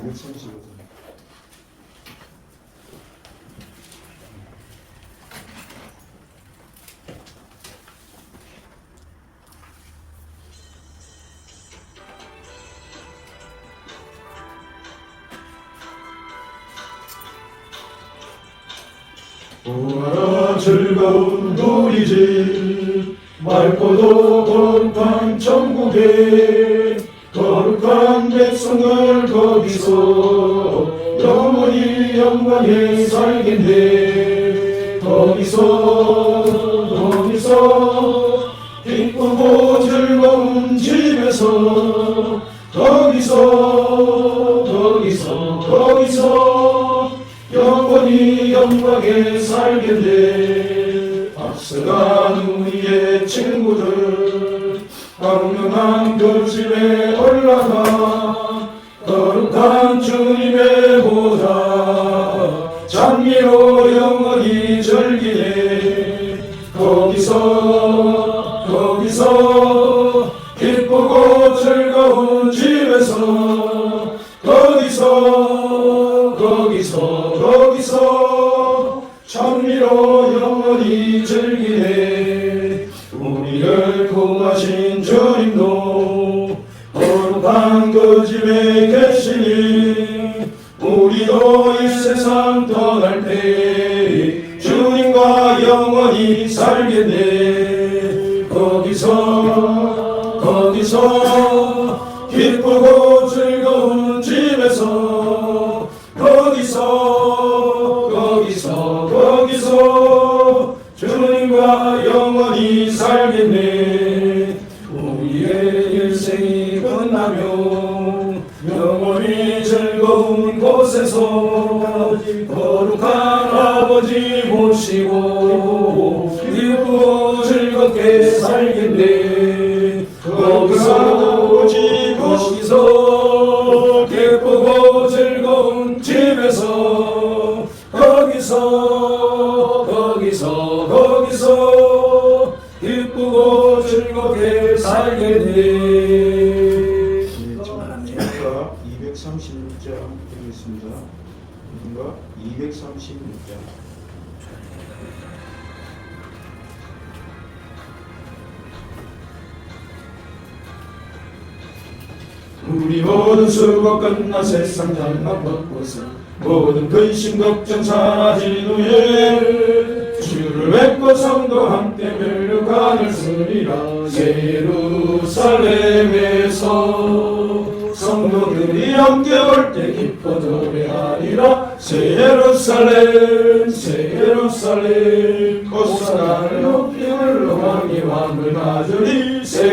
235분. 오라 즐거운 우리 집 맑고도 거룩한 천국에 거룩한 백성을 거기서 영원히 영광에 살겠네. 거기서 기쁘고 즐거운 집에서 거기서 영원히 영광에 살겠네. 앞서간 우리의 친구들 광명한 그 집에 올라가 거룩한 주님의 보다 장미로 영원히 즐기네. 거기서 기쁘고 즐거운 집에서 거기서 장미로 영원히 즐기네. 우리를 구하신 주님도 거룩한 그 집에 계시니 우리도 이 세상 떠날 때 주님과 영원히 살겠네. 거기서 기쁘고 즐거운 집에서 거기서 주님과 영원히 살겠네. 우리의 일생이 끝나면 영원히 즐거운 곳에서 거룩한 아버지 모시고 기쁘고 즐겁게 살겠네. 거기서 기쁘고 즐거운 집에서 거기서 기쁘고 즐겁게 살겠네. 누군가 236장 드리겠습니다. 누군가 236장. 우리 모든 수고 끝나 세상 장막 벗고서 모든 근심 걱정 사라진 후에 주를 뵙고 성도 함께 멸류관을 쓰리라. 예루살렘에서 성도들이 함께 올 때 기뻐 노래하리라. 새 예루살렘 호산나를 높이 흘러가니 왕을 맞으리. 새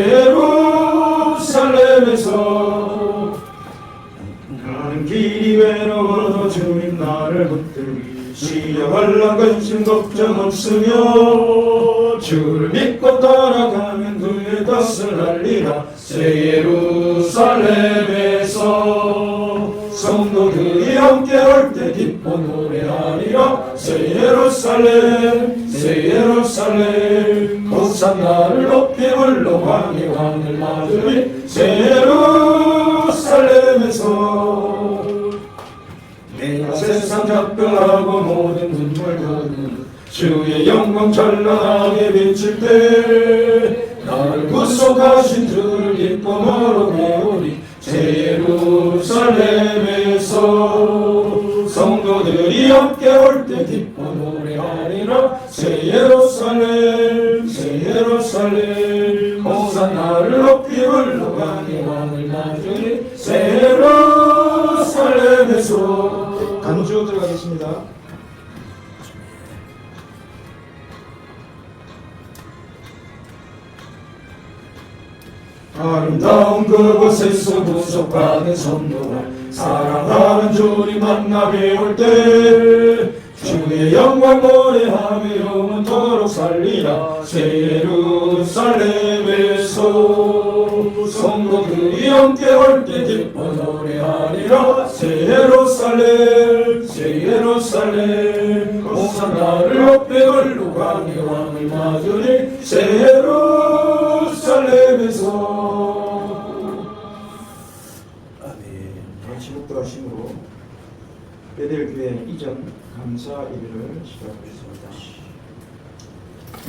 예루살렘에서 나는 길이 외로워도 주님 나를 붙들기. 시력 환난 근심 걱정 없으며 주를 믿고 따라가면 그의 덫을 날리라. 새 예루살렘에서 성도들이 함께 올 때 기뻐 노래하리라. 새 예루살렘 호산나를 높이 불러 왕의 왕을 맞으리. 새 예루살렘에서 내가 세상 작별하고 모든 눈물 거두는 주의 영광 찬란하게 비칠 때 나를 구속하신 주를 기쁨으로 배우리. 새 예루살렘에서 성도들이 함께 올 때 기뻐 노래하리라. 새 예루살렘 호산나를 높이 불러 왕의 왕을 맞으리. 새 예루살렘에서 간주 들어가겠습니다. 아름다운 그곳에서 구속받은 성도를 사랑하는 주님 만나 배울 때 주의 영광 노래하며 영원토록 살리라. 새 예루살렘에서 성도들이 함께 올 때 기뻐 노래하리라. 새 예루살렘 호산나를 높이 불러 왕의 왕을 맞으리. 새 예루살렘에서 아멘. 지목도하심으로 베델교회 이전 감사 예배를 시작하겠습니다.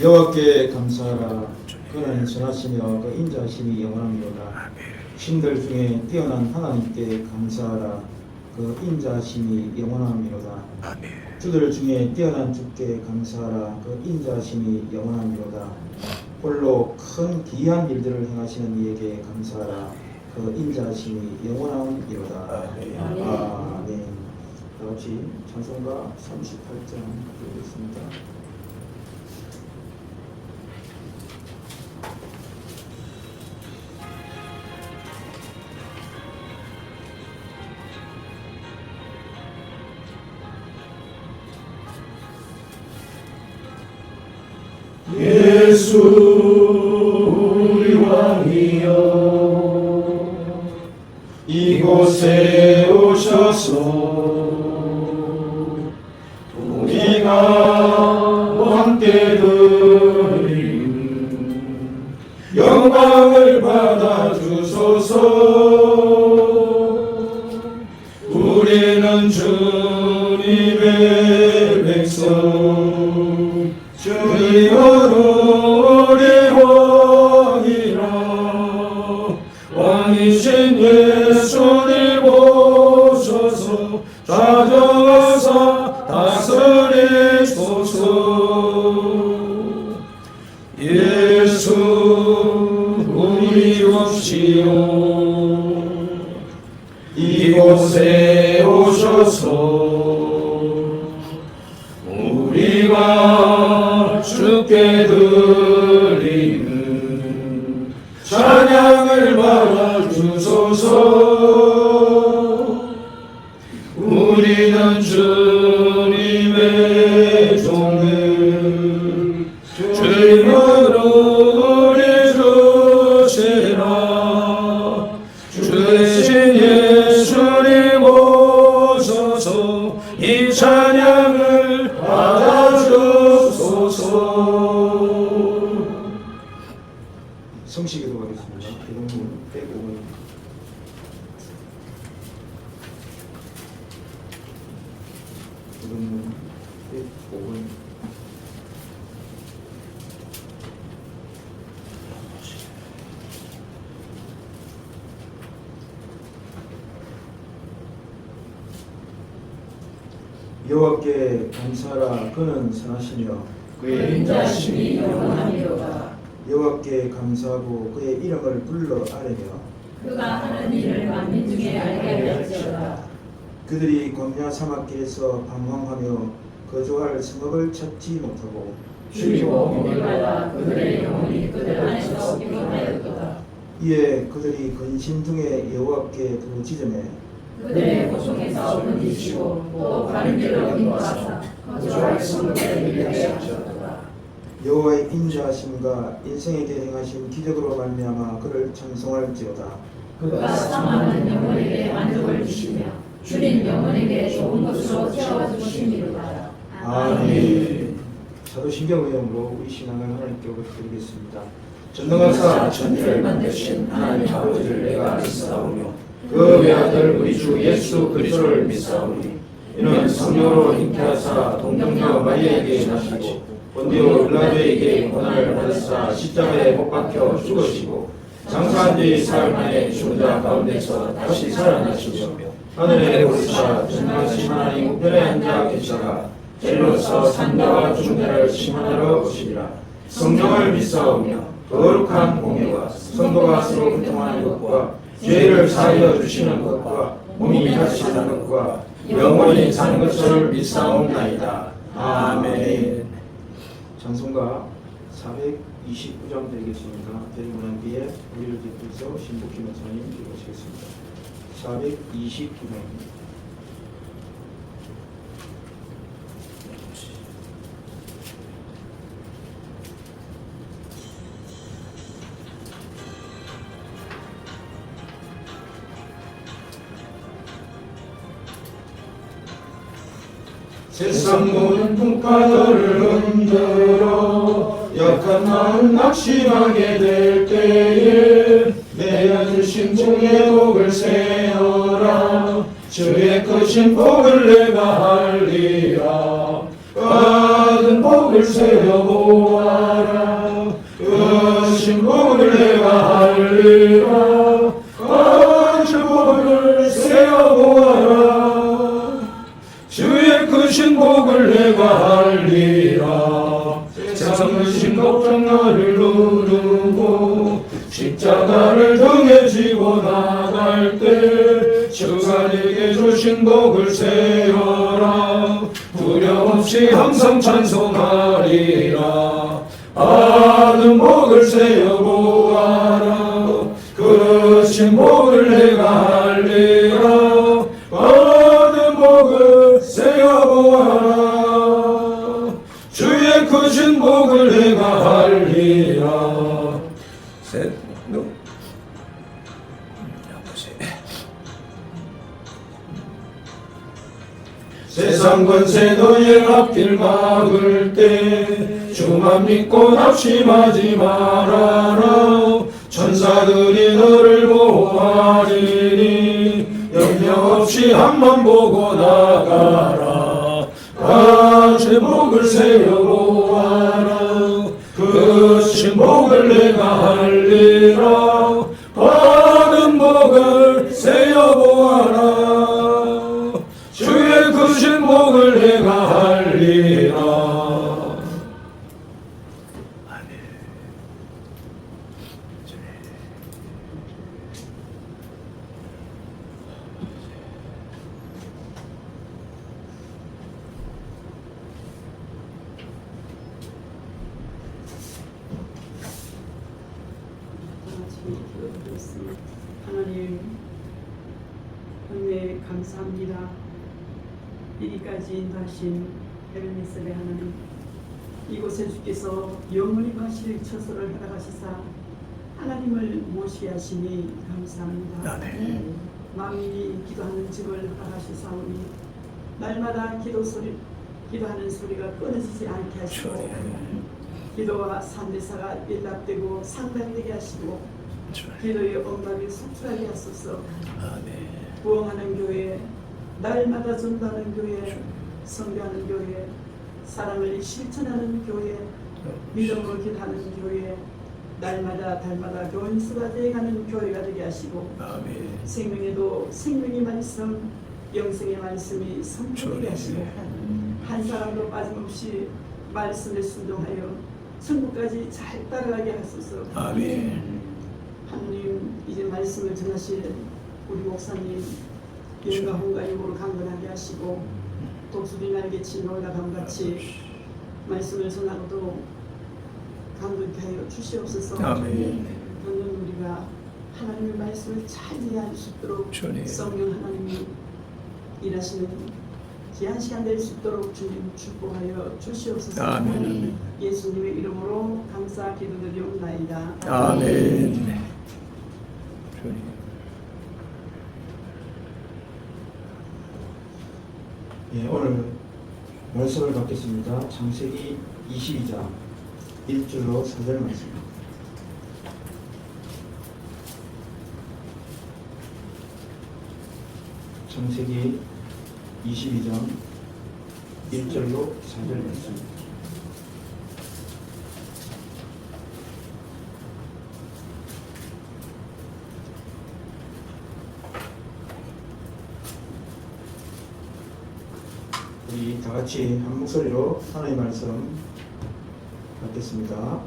여호와께 감사하라. 그는 선하시며 그 인자하심이 영원합니다. 신들 중에 뛰어난 하나님께 감사하라. 그 인자하심이 영원합니다. 주들 중에 뛰어난 주께 감사하라. 그 인자하심이 영원합니다. 홀로 큰 기이한 일들을 행하시는 이에게 감사하라. 그 인자하심이 영원함이로다. 아멘. 다같이 찬송가 38장 드리겠습니다. 예수 우리 왕이여 이곳에 오셔서 우리가 함께 드린 영광을 받아 주소서. 우리는 주님의 백성 주님은 우리 왕이라. 왕이신 예수님 오셔서 좌정하사 다스리소서. 예수 우리 왕시여 이곳에 오셔서 우리가 주께 드리는 찬양을 받아 주소서. 우리는 주님의 종들 주님으로 우리 주시라. 주 대신 예수님 오셔서 이 찬양을 받아주소서. 성시 기도하겠습니다. 기도문 105번. 기도문 105번. 여호와께 감사하라. 그는 선하시며 그의 인자심이 영원하리로다. 여호와께 감사하고 그의 이름을 불러 아뢰며 그가 하는 일을 만민 중에 알게 하였지어다. 그들이 광야 사막길에서 방황하며 거주할 성읍을 찾지 못하고 죽이고 목을받아 그들의 영혼이 그들 안에서 피곤하였도다. 이에 그들이 근심 중에 여호와께 부르짖으매 그들의 고통에서 건지시고 또 바른 길로 인도하사 거주할 성읍에 이르게 하셨도다. 여호와의 인자하심과 인생에게 행하신 기적으로 말미암아 그를 찬송할지어다. 그가 사망하는 영혼에게 만족을 주시며 줄인 영혼에게 좋은 것으로 채워주심이로다. 아멘. 사도신경 의형으로 우리 신앙을 하나님께 드리겠습니다. 전능하사 천지를 만드신 하나님 아버지를 내가 믿사오며 그 외아들 우리 주 예수 그리스도를 믿사오니 이는 성령으로 잉태하사 동정녀 마리아에게 나시고 본디오 빌라도에게 고난을 받으사 십자가에 못 박혀 죽으시고 장사한 뒤 사흘 만에 죽은 자 가운데서 다시 살아나시며 하늘에 오르사 전능하신 하나님 우편에 앉아 계시다가 젤로서 산자와 죽은 자를 심판하러 오시리라. 성령을 믿사오며 거룩한 공예와 성도가 서로 교통하는 것과 죄를 사하여 주시는 것과 몸이 다시 사는 것과 영원히 사는 것을 믿사옵나이다. 아멘. 찬송가 429장 드리겠습니다. 드리고 뒤에 우리를 기쁘셔 신복희 목사님 기도하시겠습니다. 429장. 세상 모든 풍파들을 흔들어 약한 마음 낙심하게 될 때에 내 아들 크신 종의 복을 세어라. 주의 크신 복을 내가 알리라. 받은 복을 세어 보아라. 크신 복을 내가 알리라. 받은 복을 세어 보아라. 주의 크신 복을 내가 알리라. 세상 크신 걱정 나를 누르고 십자가를 등에 지고 나갈 때 주가 내게 주신 복을 세어라. 두려움 없이 항상 찬송하리라. 받은 복을 세어 보아라. 크신 복을 내가 알리라. 받은 복을 세어 보아라. 주의 크신 복을 내가 알리라. 셋, 넷, 세상 권세 너의 앞길 막을 때 주만 믿고 낙심하지 말아라. 천사들이 너를 보호하리니 염려 없이 한번 보고 나가라. 크신 복을 세어 보아라. 크신 복을 내가 알리라. 받은 복을 세어 보아라. 주의 크신 복을 내가 알리라. 하나님, 은혜 감사합니다. 이리까지 인도하신 헤르메스의 하나님, 이곳에 주께서 영원히 마실 처소를 허락하시사 하나님을 모시게 하시니 감사합니다. 만민이 기도하는 집을 허락하시사오니 날마다 기도하는 소리가 끊어지지 않게 하시고 기도와 산대사가 일납되고 상달되게 하시고 기도의 엄박이 속출하게 하소서. 부흥하는 교회, 날마다 전도하는 교회, 선교하는 교회, 사랑을 실천하는 교회, 믿음으로 기도하는 교회, 날마다 달마다 교인수가 되어가는 교회가 되게 하시고 생명에도 생명의 말씀, 영생의 말씀이 성취되게 하시고 한 사람도 빠짐없이 말씀에 순종하여 천국까지 잘 따라가게 하소서. 하나님, 이제 말씀을 전하실 우리 목사님 영과 혼과 영으로 강건하게 하시고 독수리 날개치 놀라감같이 말씀을 전하고도 강건케 하여 주시옵소서. 듣는 우리가 하나님의 말씀을 잘 이해할 수 있도록 성령 하나님이 일하시는 귀한 시간 될 수 있도록 주님 축복하여 주시옵소서. 예수님의 이름으로 감사 기도드리옵나이다. 아멘. 예, 오늘 말씀을 받겠습니다. 창세기 22장 1절로 4절 말씀. 창세기 22장 1절로 4절 말씀. 우리 다 같이 한 목소리로 하나님의 말씀 받겠습니다.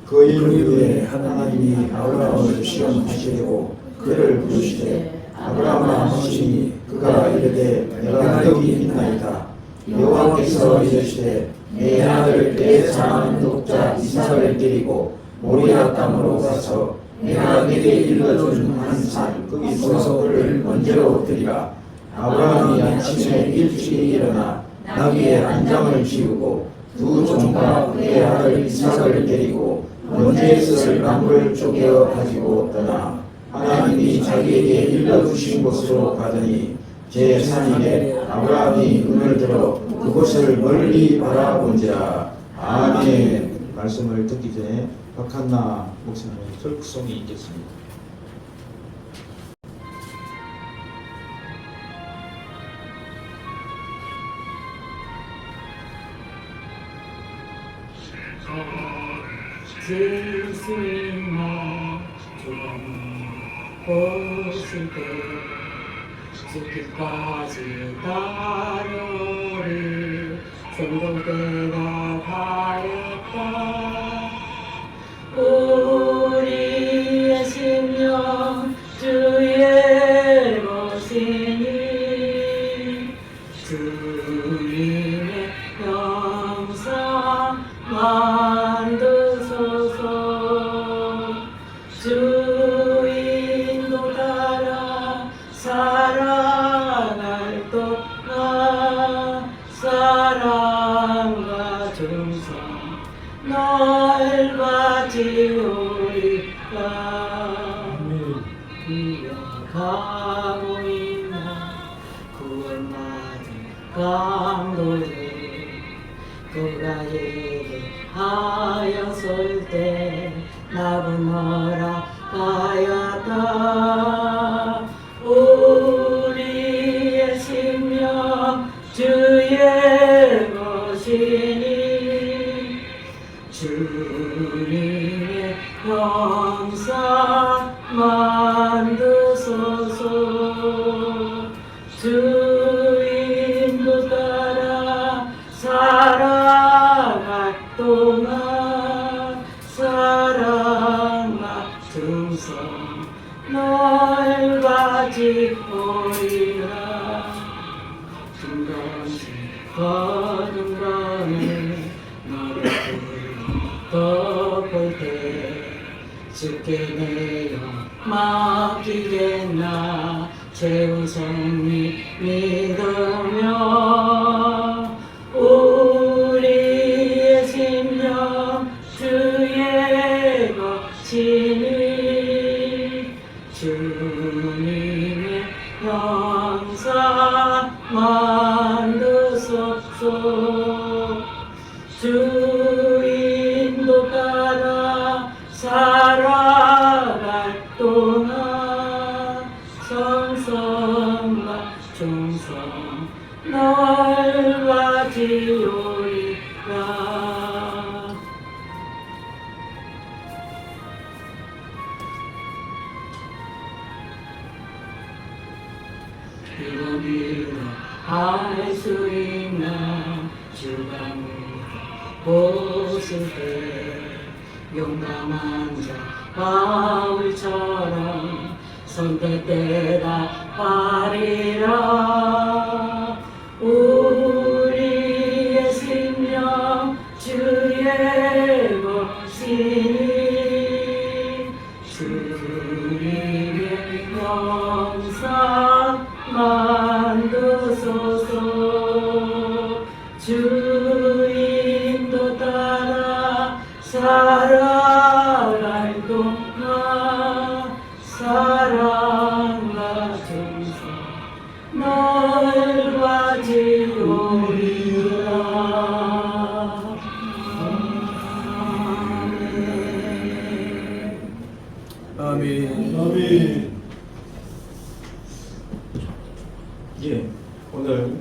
그 일 후에 하나님이 아브라함을 시험하시려고 그를 부르시되 아브라함아 하시니 그가 이르되 내가 여기 있나이다. 여호와께서 이르시되 내 아들 내 사랑하는 독자 이삭을 데리고 모리아 땅으로 가서 내가 네게 일러준 한 산 거기서 그를 번제로 드리라. 아브라함이 아침에 일찍이 일어나 나귀의 한 장을 지우고 두 종과 그의 아들 이삭을 데리고 번제에 쓸 나무를 쪼개어 가지고 떠나 하나님이 자기에게 일러주신 곳으로 가더니 제3일에 아브라함이 눈을 들어 그곳을 멀리 바라본지라. 아멘. 말씀을 듣기 전에 박한나 목사님의 설국송이 있겠습니다. 질 수 있나 주님 보실 때 죽기까지 따르리 생존되다 하였다 우리의 심령 주의 것이니 주님의 영상 만드소서 주인도 따라 살아갈 동안 사랑과 충성 넓어지오리까 이어가고 있나 구원받은 강도들 그가 예배하였을 때 나도 허락하였다 우리의 심령 주의 것이니 주님의 형상 만드소서 주인도 따라 살아갈 동안 사랑과 충성 넓어지오리라 중간지 거듭거는 너를 덮을 때 주께 내어 맡기겠나 최우선이 믿으며 우리의 심령 주의 것이니 주님의 형상 만드소서 주인도 따라 살아갈 동안 성성과 충성 넓어지오리까 이런 할수 있나 주가 보실 때 용감한 자 바울처럼 선택되다 하리라 우리의 심령 주의 것이니 주님의 영상 만드소서 주인도 따라 살아갈 동안 사랑과 충성 넓어지오리라 아멘. 아멘. 예, 오늘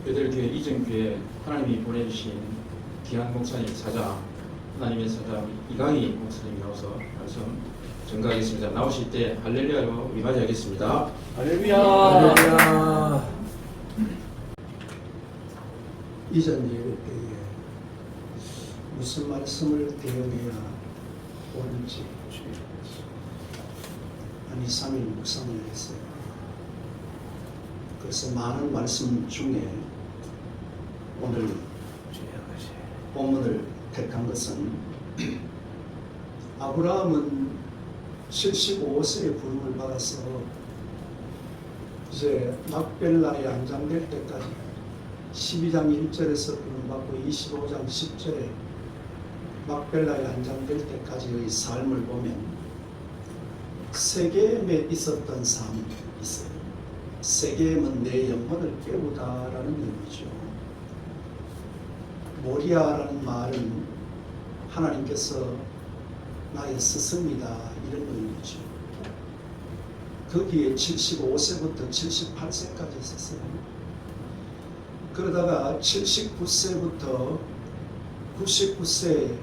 베들교회 이정교회 하나님이 보내주신 귀한 목사님 사자 하나님의 사자 이강희 목사님이 나와서 말씀 전가하겠습니다. 나오실 때 할렐루야로 우리 맞이하겠습니다. 할렐루야. 할렐루야. 이전 예배 때에 무슨 말씀을 대응해야 옳은지 한 2, 3일 묵상을 했어요. 그래서 많은 말씀 중에 오늘 본문을 택한 것은 아브라함은 75세의 부름을 받아서 이제 막벨라에 안장될 때까지 12장 1절에서 부름받고 25장 10절에 막벨라에 안장될 때까지의 삶을 보면 세겜에 있었던 삶이 있어요. 세겜은 내 영혼을 깨우다라는 의미죠. 모리아라는 말은 하나님께서 나의 스승이다 이런 의미죠. 거기에 75세부터 78세까지 있었어요. 그러다가 79세부터 99세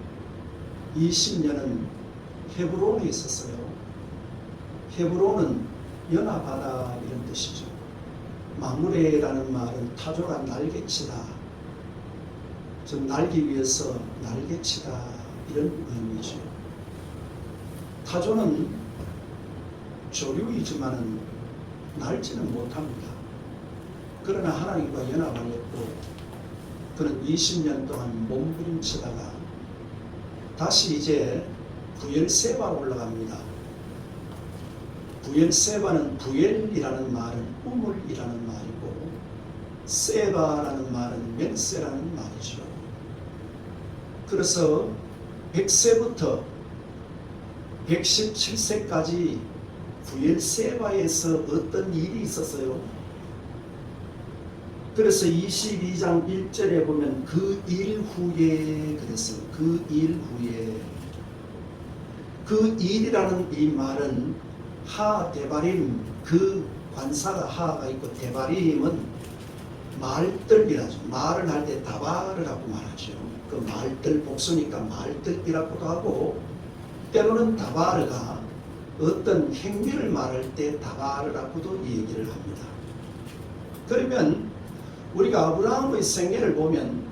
20년은 헤브론에 있었어요. 헤브론은 연하바다 이런 뜻이죠. 마무레라는 말은 타조가 날개치다, 즉 날기 위해서 날개치다 이런 의미죠. 타조는 조류이지만은 날지는 못합니다. 그러나 하나님과 연합하였고 그는 20년 동안 몸부림치다가 다시 이제 부엘세바로 올라갑니다. 부엘세바는 부엘이라는 말은 우물이라는 말이고 세바라는 말은 맹세라는 말이죠. 그래서 100세부터 117세까지 부엘세바에서 어떤 일이 있었어요. 그래서 22장 1절에 보면 그 일 후에 그랬어요. 그 일 후에. 그 일이라는 이 말은 하데바림, 그 관사가 하가 있고 데바림은 말들이라죠. 말을 할 때 다바를 하고 말하죠. 그 말들 복수니까 말들이라고도 하고 때로는 다바르가 어떤 행위를 말할 때 다바르라고도 얘기를 합니다. 그러면 우리가 아브라함의 생애를 보면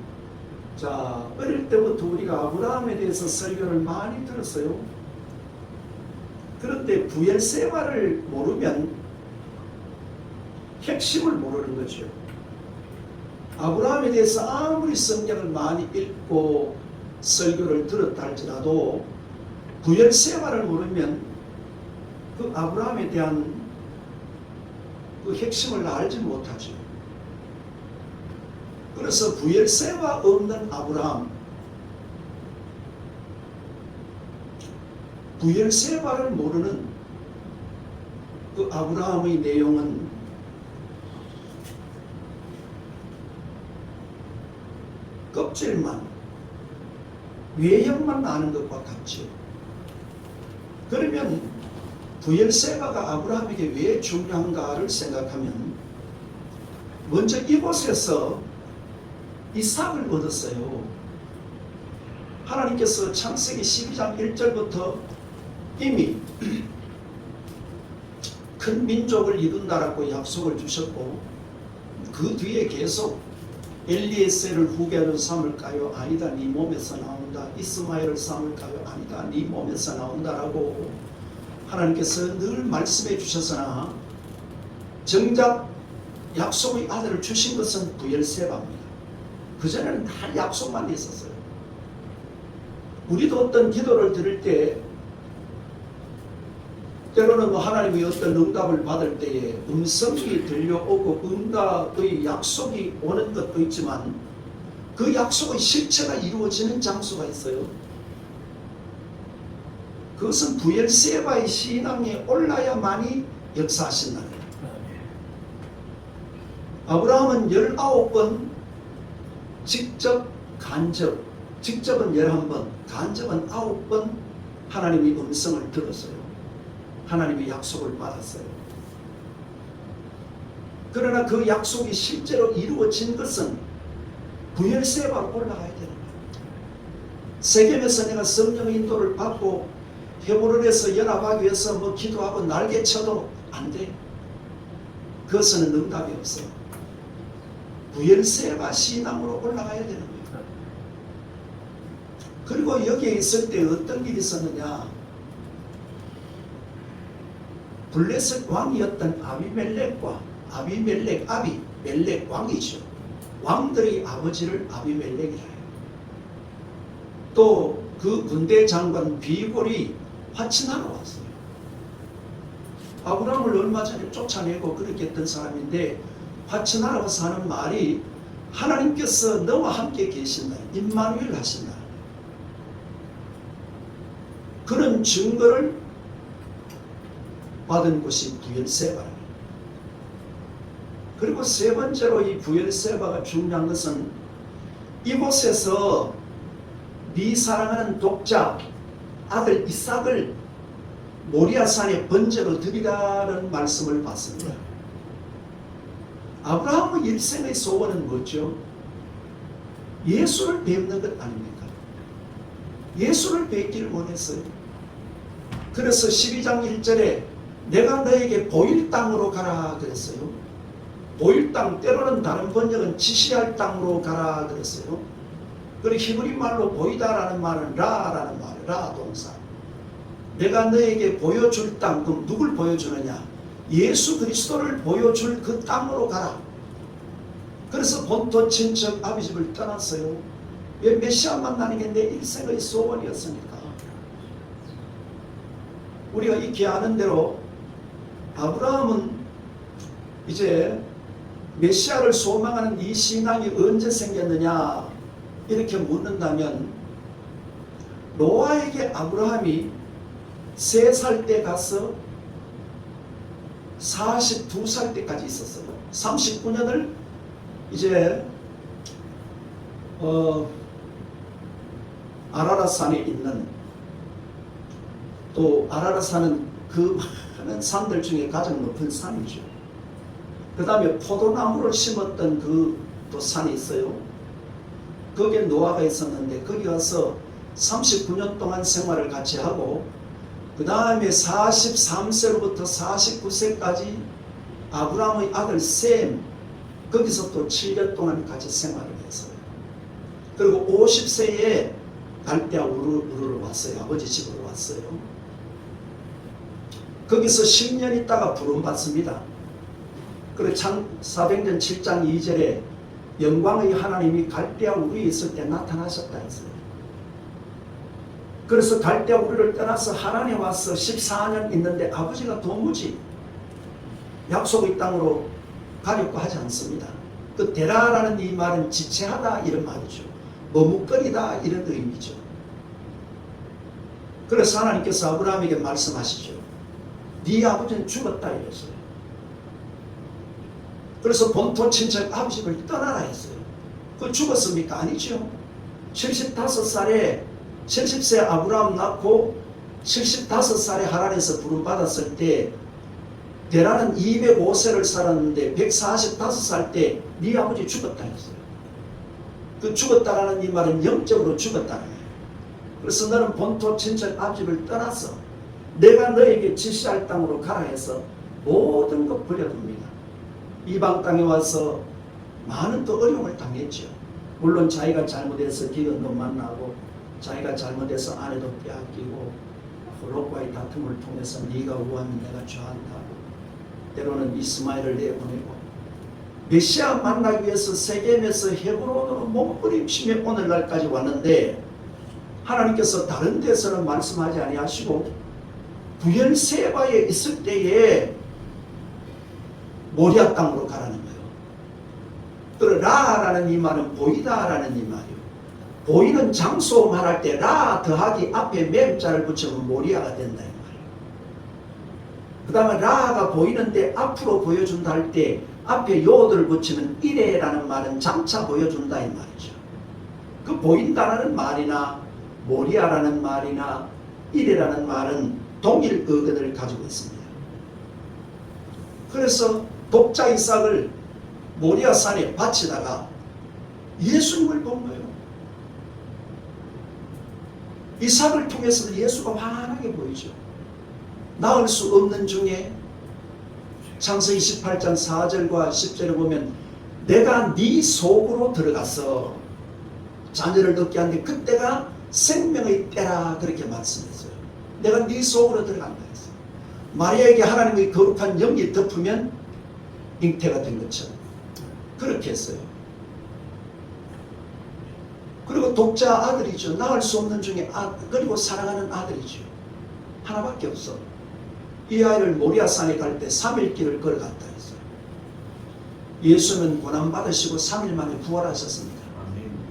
자 어릴 때부터 우리가 아브라함에 대해서 설교를 많이 들었어요. 그런데 부엘세바를 모르면 핵심을 모르는 거죠. 아브라함에 대해서 아무리 성경을 많이 읽고 설교를 들었다 할지라도 부엘세바를 모르면 그 아브라함에 대한 그 핵심을 알지 못하죠. 그래서 부엘세바 없는 아브라함, 부엘세바를 모르는 그 아브라함의 내용은 껍질만, 외형만 아는 것과 같죠. 그러면 부엘세바가 아브라함에게 왜 중요한가를 생각하면 먼저 이곳에서 이삭을 얻었어요. 하나님께서 창세기 12장 1절부터 이미 큰 민족을 이룬다라고 약속을 주셨고 그 뒤에 계속 엘리에셀을 후계를 삼을까요? 아니다. 네 몸에서 나온다. 이스마엘을 삼을까요? 아니다. 네 몸에서 나온다라고 하나님께서 늘 말씀해 주셨으나 정작 약속의 아들을 주신 것은 부엘세바입니다. 그전에는 다 약속만 있었어요. 우리도 어떤 기도를 들을 때 때로는 하나님의 어떤 응답을 받을 때에 음성이 들려오고 응답의 약속이 오는 것도 있지만 그 약속의 실체가 이루어지는 장소가 있어요. 그것은 부엘세바의 신앙에 올라야만이 역사하신다는 거예요. 아브라함은 19번 직접 간접, 직접은 11번, 간접은 9번 하나님의 음성을 들었어요. 하나님의 약속을 받았어요. 그러나 그 약속이 실제로 이루어진 것은 부엘세바로 올라가야 되는 거예요. 세겜에서 내가 성령의 인도를 받고 헤브론에서 연합하기 위해서 뭐 기도하고 날개쳐도 안 돼. 그것은 응답이 없어. 부엘세바 신앙으로 올라가야 되는 거예요. 그리고 여기에 있을 때 어떤 일이 있었느냐? 블레셋 왕이었던 아비멜렉과 멜렉 왕이죠. 왕들의 아버지를 아비멜렉이라 해요. 또 그 군대 장관 비골이 화친하러 왔어요. 아브라함을 얼마 전에 쫓아내고 그렇게 했던 사람인데 화친하러 와서 하는 말이 하나님께서 너와 함께 계신다. 임마누엘 하신다. 그런 증거를 받은 곳이 부엘세바입니다. 그리고 세 번째로 이 부엘세바가 중요한 것은 이곳에서 네 사랑하는 독자 아들 이삭을 모리아산에 번제로 드리라는 말씀을 받습니다. 아브라함의 일생의 소원은 뭐죠? 예수를 뵙는 것 아닙니까? 예수를 뵙기를 원했어요. 그래서 12장 1절에 내가 너에게 보일 땅으로 가라 그랬어요. 보일 땅, 때로는 다른 번역은 지시할 땅으로 가라 그랬어요. 그리고 히브리 말로 보이다라는 말은 라라는 말이에요. 라 동사. 내가 너에게 보여줄 땅, 그럼 누굴 보여주느냐? 예수 그리스도를 보여줄 그 땅으로 가라. 그래서 본토 친척 아비집을 떠났어요. 왜? 메시아 만나는 게 내 일생의 소원이었으니까. 우리가 익히 아는 대로 아브라함은 이제 메시아를 소망하는 이 신앙이 언제 생겼느냐 이렇게 묻는다면, 노아에게 아브라함이 3살 때 가서 42살 때까지 있었어요. 39년을 이제 아라랏산에 있는, 또 아라랏산은 그 많은 산들 중에 가장 높은 산이죠. 그 다음에 포도나무를 심었던 그 또 산이 있어요. 거기에 노아가 있었는데 거기 가서 39년 동안 생활을 같이 하고, 그 다음에 43세로부터 49세까지 아브라함의 아들 셈, 거기서 또 7년 동안 같이 생활을 했어요. 그리고 50세에 갈대아 우르를 왔어요. 아버지 집으로 왔어요. 거기서 10년 있다가 부름받습니다. 그리고 창사도행전 7장 2절에 영광의 하나님이 갈대아 우르에 있을 때 나타나셨다 했어요. 그래서 갈대아 우르를 떠나서 하란에 와서 14년 있는데 아버지가 도무지 약속의 땅으로 가려고 하지 않습니다. 그 데라라는 이 말은 지체하다 이런 말이죠. 머뭇거리다 이런 의미죠. 그래서 하나님께서 아브라함에게 말씀하시죠. 네 아버지는 죽었다 이랬어요. 그래서 본토 친척 아버지를 떠나라 했어요. 그 죽었습니까? 아니죠. 75살에 70세 아브라함 낳고 75살에 하란에서 부름받았을 때 데라는 205세를 살았는데 145살 때 네 아버지 죽었다 했어요. 그 죽었다라는 이 말은 영적으로 죽었다는 거예요. 그래서 너는 본토 친척 아버지를 떠나서 내가 너에게 지시할 땅으로 가라 해서 모든 것 버려둡니다. 이방 땅에 와서 많은 또 어려움을 당했죠. 물론 자기가 잘못해서 기근도 만나고, 자기가 잘못해서 아내도 빼앗기고, 롯과의 다툼을 통해서 네가 우하면 내가 좋아한다고, 때로는 이스마엘을 내보내고, 메시아 만나기 위해서 세겜에서 헤브론으로 몸부림치며 오늘날까지 왔는데, 하나님께서 다른 데서는 말씀하지 아니하시고 부엘세바에 있을 때에 모리아 땅으로 가라는 거예요. 그리고 라라는 이 말은 보이다라는 이 말이에요. 보이는 장소 말할 때 라 더하기 앞에 맴자를 붙이면 모리아가 된다 이 말이에요. 그 다음에 라가 보이는데 앞으로 보여준다 할 때 앞에 요들을 붙이면 이래라는 말은 장차 보여준다 이 말이죠. 그 보인다라는 말이나 모리아라는 말이나 이래라는 말은 동일 어근을 가지고 있습니다. 그래서 독자 이삭을 모리아 산에 바치다가 예수님을 본 거예요. 이삭을 통해서 예수가 환하게 보이죠. 나을 수 없는 중에 창세기 28장 4절과 10절에 보면 내가 네 속으로 들어가서 자녀를 얻게 하는데 그때가 생명의 때라 그렇게 말씀했어요. 내가 네 속으로 들어간다 했어요. 마리아에게 하나님의 거룩한 영이 덮으면 잉태가 된 것처럼 그렇게 했어요. 그리고 독자 아들이죠. 낳을 수 없는 중에 그리고 사랑하는 아들이죠. 하나밖에 없어. 이 아이를 모리아산에 갈 때 3일 길을 걸어갔다 했어요. 예수는 고난받으시고 3일 만에 부활하셨습니다.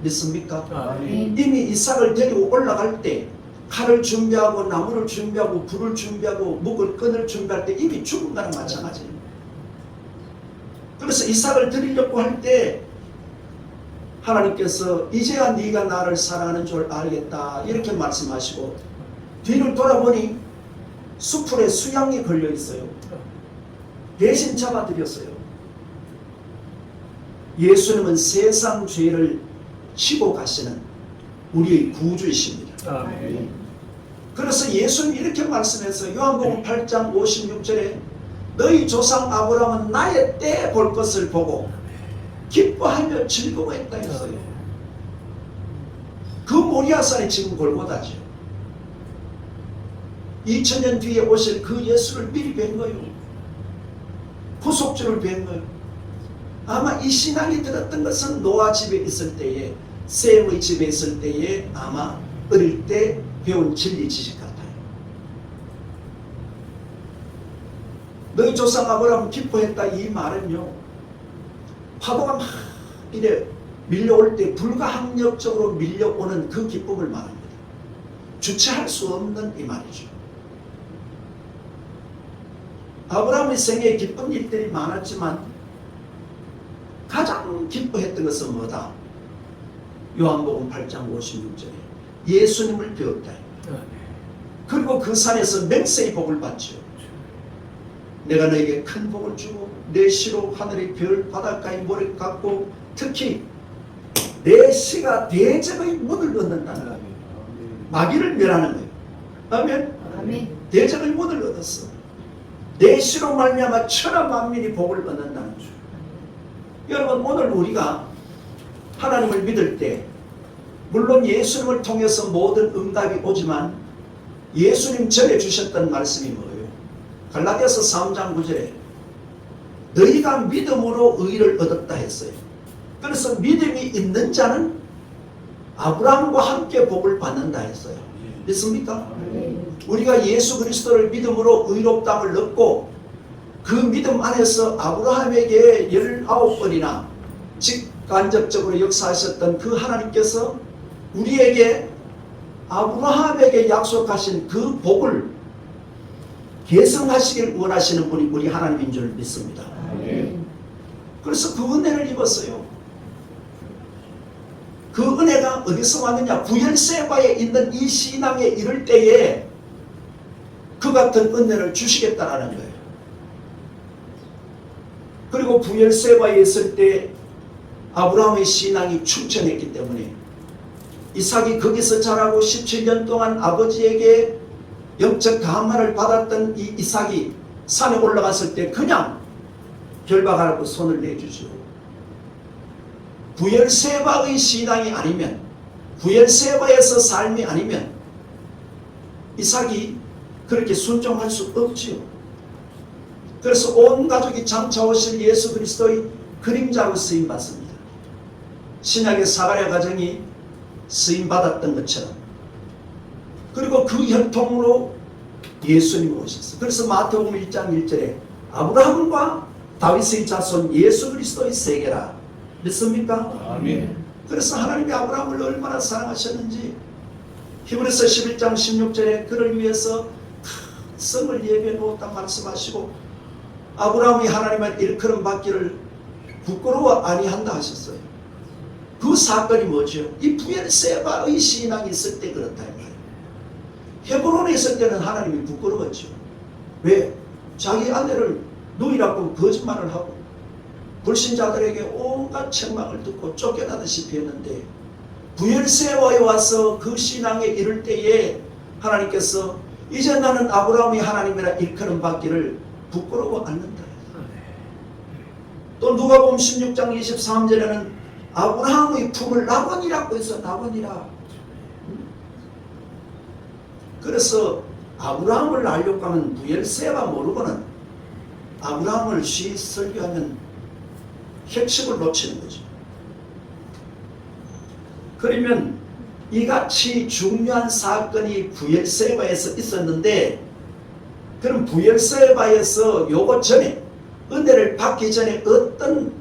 믿습니까? 아멘. 이미 이삭을 데리고 올라갈 때 칼을 준비하고 나무를 준비하고 불을 준비하고 묵을 끈을 준비할 때 이미 죽은 거랑 마찬가지예요. 그래서 이삭을 드리려고 할 때 하나님께서 이제야 네가 나를 사랑하는 줄 알겠다 이렇게 말씀하시고 뒤를 돌아보니 수풀에 수양이 걸려 있어요. 대신 잡아드렸어요. 예수님은 세상 죄를 지고 가시는 우리의 구주이십니다. 아멘. 그래서 예수님이 이렇게 말씀해서 요한복음 8장 56절에 너희 조상 아브라함은 나의 때 볼 것을 보고 기뻐하며 즐거워했다 했어요. 그 모리아산이 지금 골고다죠. 2000년 뒤에 오실 그 예수를 미리 뵌 거예요. 구속주를 뵌 거예요. 아마 이 신앙이 들었던 것은 노아 집에 있을 때에, 셈의 집에 있을 때에 아마 어릴 때 배운 진리 지식 같아요. 너희 조상 아브라함은 기뻐했다 이 말은요, 파도가 막 이래 밀려올 때 불가항력적으로 밀려오는 그 기쁨을 말합니다. 주체할 수 없는 이 말이죠. 아브라함의 생애에 기쁜 일들이 많았지만 가장 기뻐했던 것은 뭐다? 요한복음 8장 56절에 예수님을 배웠다. 그리고 그 산에서 맹세의 복을 받죠. 내가 너에게 큰 복을 주고 내 시로 하늘의 별 바닷가의 모래 같고 특히 내 시가 대적의 문을 얻는다는 거예요. 마귀를 멸하는 거예요. 아멘. 아멘. 대적의 문을 얻었어. 내 시로 말미암아 천하 만민이 복을 얻는다는 거죠. 여러분, 오늘 우리가 하나님을 믿을 때 물론 예수님을 통해서 모든 응답이 오지만 예수님 전에 주셨던 말씀이 뭐예요? 갈라디아서 3장 9절에 너희가 믿음으로 의를 얻었다 했어요. 그래서 믿음이 있는 자는 아브라함과 함께 복을 받는다 했어요. 믿습니까? 우리가 예수 그리스도를 믿음으로 의롭다함을 얻고 그 믿음 안에서 아브라함에게 19번이나 직간접적으로 역사하셨던 그 하나님께서 우리에게 아브라함에게 약속하신 그 복을 계승하시길 원하시는 분이 우리 하나님인 줄 믿습니다. 그래서 그 은혜를 입었어요. 그 은혜가 어디서 왔느냐? 부엘세바에 있는 이 신앙에 이를 때에 그 같은 은혜를 주시겠다라는 거예요. 그리고 부엘세바에 있을 때 아브라함의 신앙이 충천했기 때문에 이삭이 거기서 자라고 17년 동안 아버지에게 영적 감화를 받았던 이 이삭이 산에 올라갔을 때 그냥 결박하라고 손을 내주죠. 부엘세바의 신앙이 아니면, 부엘세바에서 삶이 아니면 이삭이 그렇게 순종할 수 없지요. 그래서 온 가족이 장차 오실 예수 그리스도의 그림자로 쓰임받습니다. 신약의 사가랴 가정이 쓰임받았던 것처럼. 그리고 그 혈통으로 예수님이 오셨어요. 그래서 마태복음 1장 1절에 아브라함과 다윗의 자손 예수 그리스도의 세계라. 믿습니까? 아멘. 그래서 하나님이 아브라함을 얼마나 사랑하셨는지 히브리서 11장 16절에 그를 위해서 큰 성을 예비해 놓았다 말씀하시고 아브라함이 하나님을 일컬음 받기를 부끄러워 아니한다 하셨어요. 그 사건이 뭐죠? 이 부엘세바의 신앙이 있을 때 그렇다 이 말이에요. 헤브론에 있을 때는 하나님이 부끄러웠죠. 왜? 자기 아내를 누이라고 거짓말을 하고 불신자들에게 온갖 책망을 듣고 쫓겨나듯이 했는데 부엘세바에 와서 그 신앙에 이를 때에 하나님께서 이제 나는 아브라함이 하나님이라 일컬음 받기를 부끄러워 않는다. 또 누가복음 16장 23절에는 아브라함의 품을 나번이라고 해서 나번이라. 그래서 아브라함을 알려고 하면 부엘세바 모르고는 아브라함을 쉬이 설교하면 핵심을 놓치는 거죠. 그러면 이같이 중요한 사건이 부엘세바에서 있었는데 그럼 부엘세바에서 요거 전에 은혜를 받기 전에 어떤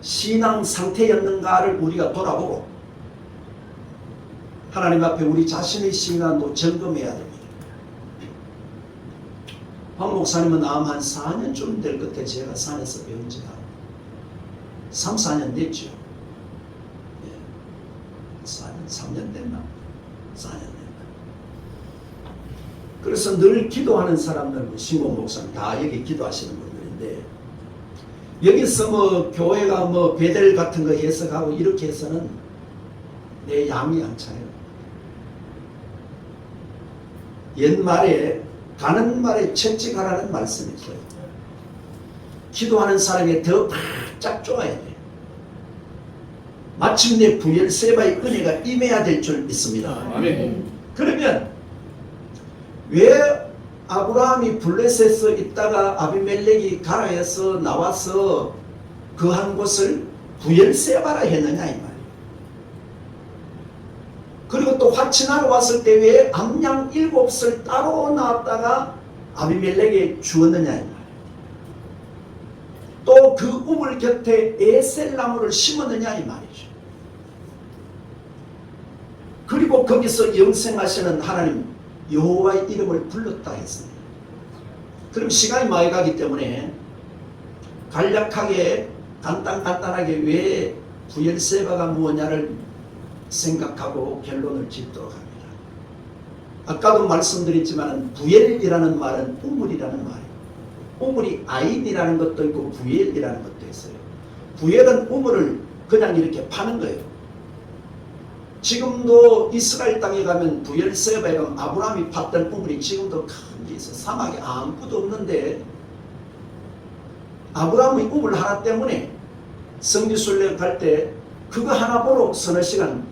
신앙 상태였는가를 우리가 돌아보고 하나님 앞에 우리 자신의 신앙도 점검해야 됩니다. 황 목사님은 아마 한 4년쯤 될 끝에 제가 산에서 배운 지가 3, 4년 됐죠. 3년 됐나? 4년 됐나? 그래서 늘 기도하는 사람들, 신공 목사님 다 여기 기도하시는 분들인데 여기서 뭐 교회가 뭐 베델 같은 거 해석하고 이렇게 해서는 내 양이 안 차요. 옛말에 가는 말에 채찍하라는 말씀이 있어요. 기도하는 사람이 더 바짝 쪼아야 돼. 마침내 부엘세바의 은혜가 임해야 될 줄 믿습니다. 아멘. 그러면 왜 아브라함이 블레셋에 있다가 아비멜렉이 가라 해서 나와서 그 한 곳을 부엘세바라 했느냐 이 말이에요. 그리고 또 화친하러 왔을 때 왜 암양 7을 따로 나왔다가 아비멜렉에 주었느냐 이 말이에요. 또 그 우물 곁에 에셀나무를 심었느냐 이 말이죠. 그리고 거기서 영생하시는 하나님 여호와의 이름을 불렀다 했습니다. 그럼 시간이 많이 가기 때문에 간략하게 간단하게 왜 부엘세바가 무엇냐를 생각하고 결론을 짓도록 합니다. 아까도 말씀드렸지만 부엘이라는 말은 우물이라는 말이에요. 우물이 아인이라는 것도 있고 부엘이라는 것도 있어요. 부엘은 우물을 그냥 이렇게 파는 거예요. 지금도 이스라엘 땅에 가면 부엘세바에 가면 아브라함이 팠던 우물이 지금도 큰 게 있어요. 사막에 아무것도 없는데 아브라함의 우물 하나 때문에 성지순례 갈 때 그거 하나 보러 서너 시간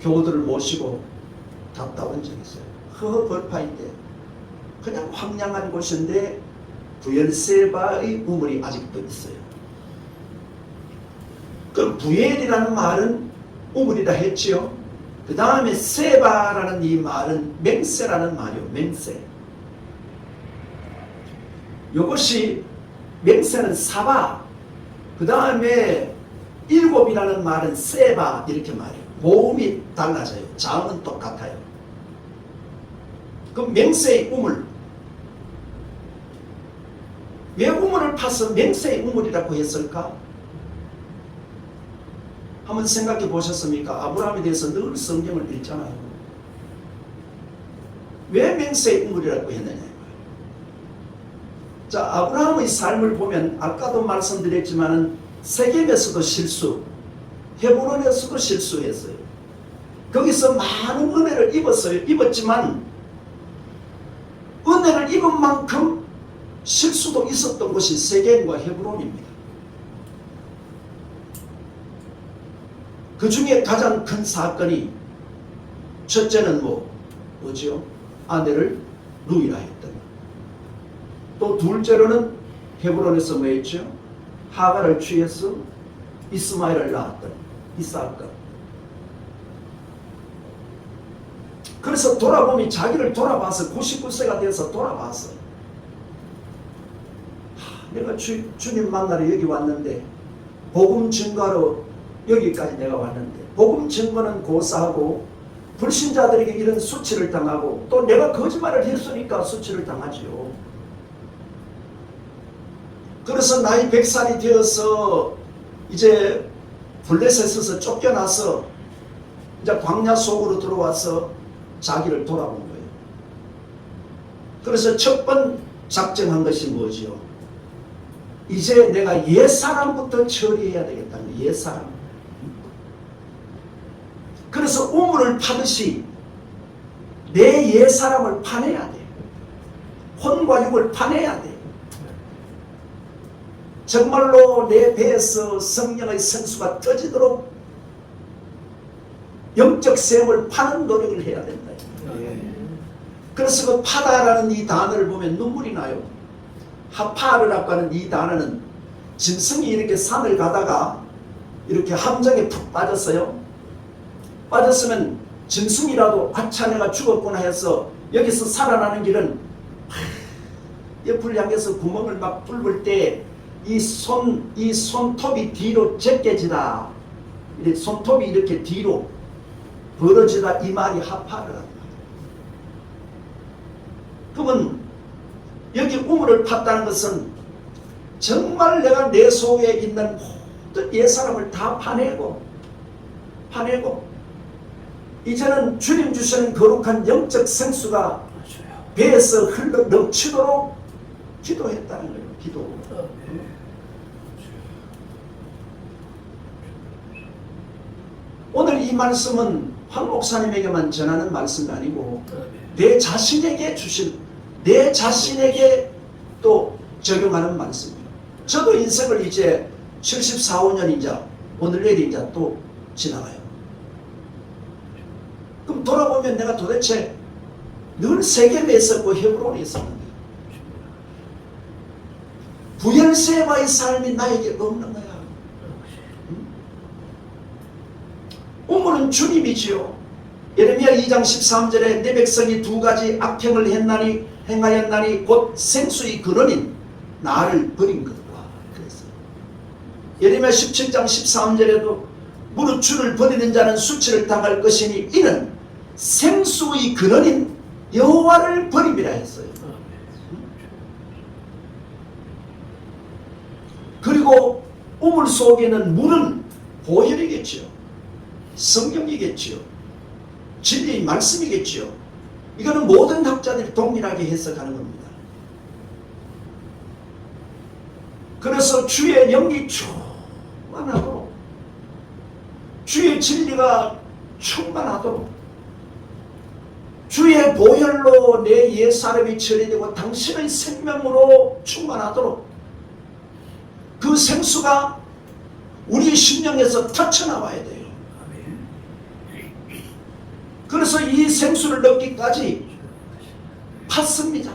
교우들을 모시고 갔다 온 적이 있어요. 허허벌판인데 그냥 황량한 곳인데 부엘세바의 우물이 아직도 있어요. 그럼 부엘이라는 말은 우물이다 했지요. 그 다음에 세바라는 이 말은 맹세라는 말이요. 맹세. 이것이 맹세는 사바, 그 다음에 7이라는 말은 세바 이렇게 말해요. 모음이 달라져요. 자음은 똑같아요. 그럼 맹세의 우물. 왜 우물을 파서 맹세의 우물이라고 했을까? 한번 생각해 보셨습니까? 아브라함에 대해서 늘 성경을 읽잖아요. 왜 맹세의 우물이라고 했느냐. 자, 아브라함의 삶을 보면 아까도 말씀드렸지만 세겜에서도 실수, 헤브론에서도 실수했어요. 거기서 많은 은혜를 입었지만 은혜를 입은 만큼 실수도 있었던 곳이 세겜과 헤브론입니다. 그 중에 가장 큰 사건이 첫째는 뭐죠? 아내를 루이라 했던. 또 둘째로는 헤브론에서 뭐 했죠? 하가를 취해서 이스마엘을 낳았던 이 사건. 그래서 돌아보면 자기를 돌아봐서 99세가 돼서 돌아봤어요. 내가 주님 만나러 여기 왔는데 복음 증거로 여기까지 내가 왔는데 복음 증거는 고사하고 불신자들에게 이런 수치를 당하고 또 내가 거짓말을 했으니까 수치를 당하지요. 그래서 나이 100살이 되어서 이제 블레셋에서 쫓겨나서 이제 광야 속으로 들어와서 자기를 돌아본 거예요. 그래서 첫 번 작정한 것이 뭐지요? 이제 내가 옛사람부터 처리해야 되겠다는 거예요. 옛사람. 그래서 우물을 파듯이 내 옛사람을 파내야 돼. 혼과 육을 파내야 돼. 정말로 내 배에서 성령의 생수가 터지도록 영적 셈을 파는 노력을 해야 된다. 그래서 그 파다라는 이 단어를 보면 눈물이 나요. 하파르라고 하는 이 단어는 짐승이 이렇게 산을 가다가 이렇게 함정에 푹 빠졌어요. 빠졌으면 짐승이라도 아차 내가 죽었구나 해서 여기서 살아나는 길은 옆을 향해서 구멍을 막 뚫을 때 이 손톱이 뒤로 제껴지다. 손톱이 이렇게 뒤로 벌어지다. 이 말이 하파르란 말이에요. 그러면 여기 우물을 팠다는 것은 정말 내가 내 속에 있는 모든 옛사람을 다 파내고 이제는 주님 주시는 거룩한 영적 생수가 배에서 흘러 넘치도록 기도했다는 거예요. 기도. 오늘 이 말씀은 황 목사님에게만 전하는 말씀이 아니고 내 자신에게 주신, 내 자신에게 또 적용하는 말씀이에요. 저도 인생을 이제 74, 5년 이제 오늘 내일 이제 또 지나가요. 그럼 돌아보면 내가 도대체 늘 세겜에 있었고 헤브론에 있었는데 부엘세바의 삶이 나에게 없는 거야. 우물은 주님이지요. 예레미야 2장 13절에 내 백성이 두 가지 악행을 행하였나니 곧 생수의 근원인 나를 버린 것과 그랬어요. 예레미야 17장 13절에도 무릇 주를 버리는 자는 수치를 당할 것이니 이는 생수의 근원인 여호와를 버림이라 했어요. 그리고 우물 속에는 물은 보혈이겠지요. 성경이겠지요. 진리의 말씀이겠지요. 이거는 모든 학자들이 동일하게 해석하는 겁니다. 그래서 주의 영이 충만하도록, 주의 진리가 충만하도록, 주의 보혈로 내 옛사람이 처리되고 당신의 생명으로 충만하도록 그 생수가 우리 심령에서 터쳐나와야 돼요. 그래서 이 생수를 넣기까지 팠습니다.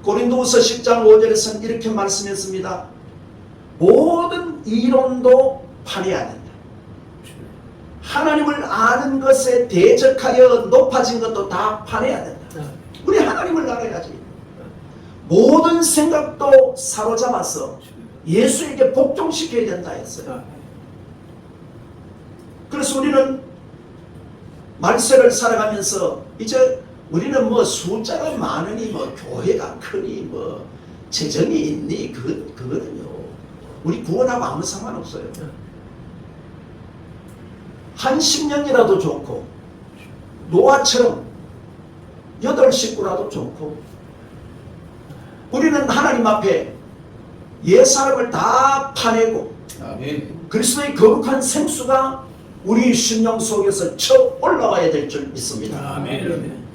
고린도후서 10장 5절에서는 이렇게 말씀했습니다. 모든 이론도 파내야 된다. 하나님을 아는 것에 대적하여 높아진 것도 다 파내야 된다. 우리 하나님을 알아야지. 모든 생각도 사로잡아서 예수에게 복종시켜야 된다 했어요. 그래서 우리는 말세를 살아가면서 이제 우리는 뭐 숫자가 많으니 뭐 교회가 크니 뭐 재정이 있니 그거는요 우리 구원하고 아무 상관없어요. 한 10년이라도 좋고 노아처럼 8식구라도 좋고 우리는 하나님 앞에 옛사람을 다 파내고 그리스도의 거룩한 생수가 우리 심령 속에서 쳐 올라와야 될 줄 믿습니다. 아멘.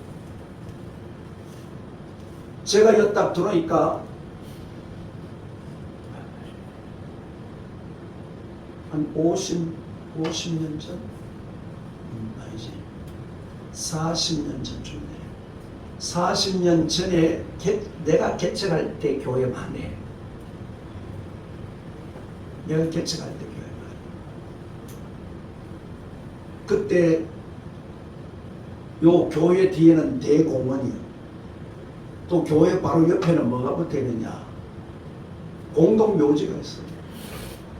제가 여기 딱 들어오니까 한 50년 전? 아니지 40년 전쯤이네. 40년 전에 내가 개척할 때 교회만 해. 내가 개척할 때 교회만 해. 그때 요 교회 뒤에는 대공원이요. 또 교회 바로 옆에는 뭐가 붙어있느냐, 공동묘지가 있어요.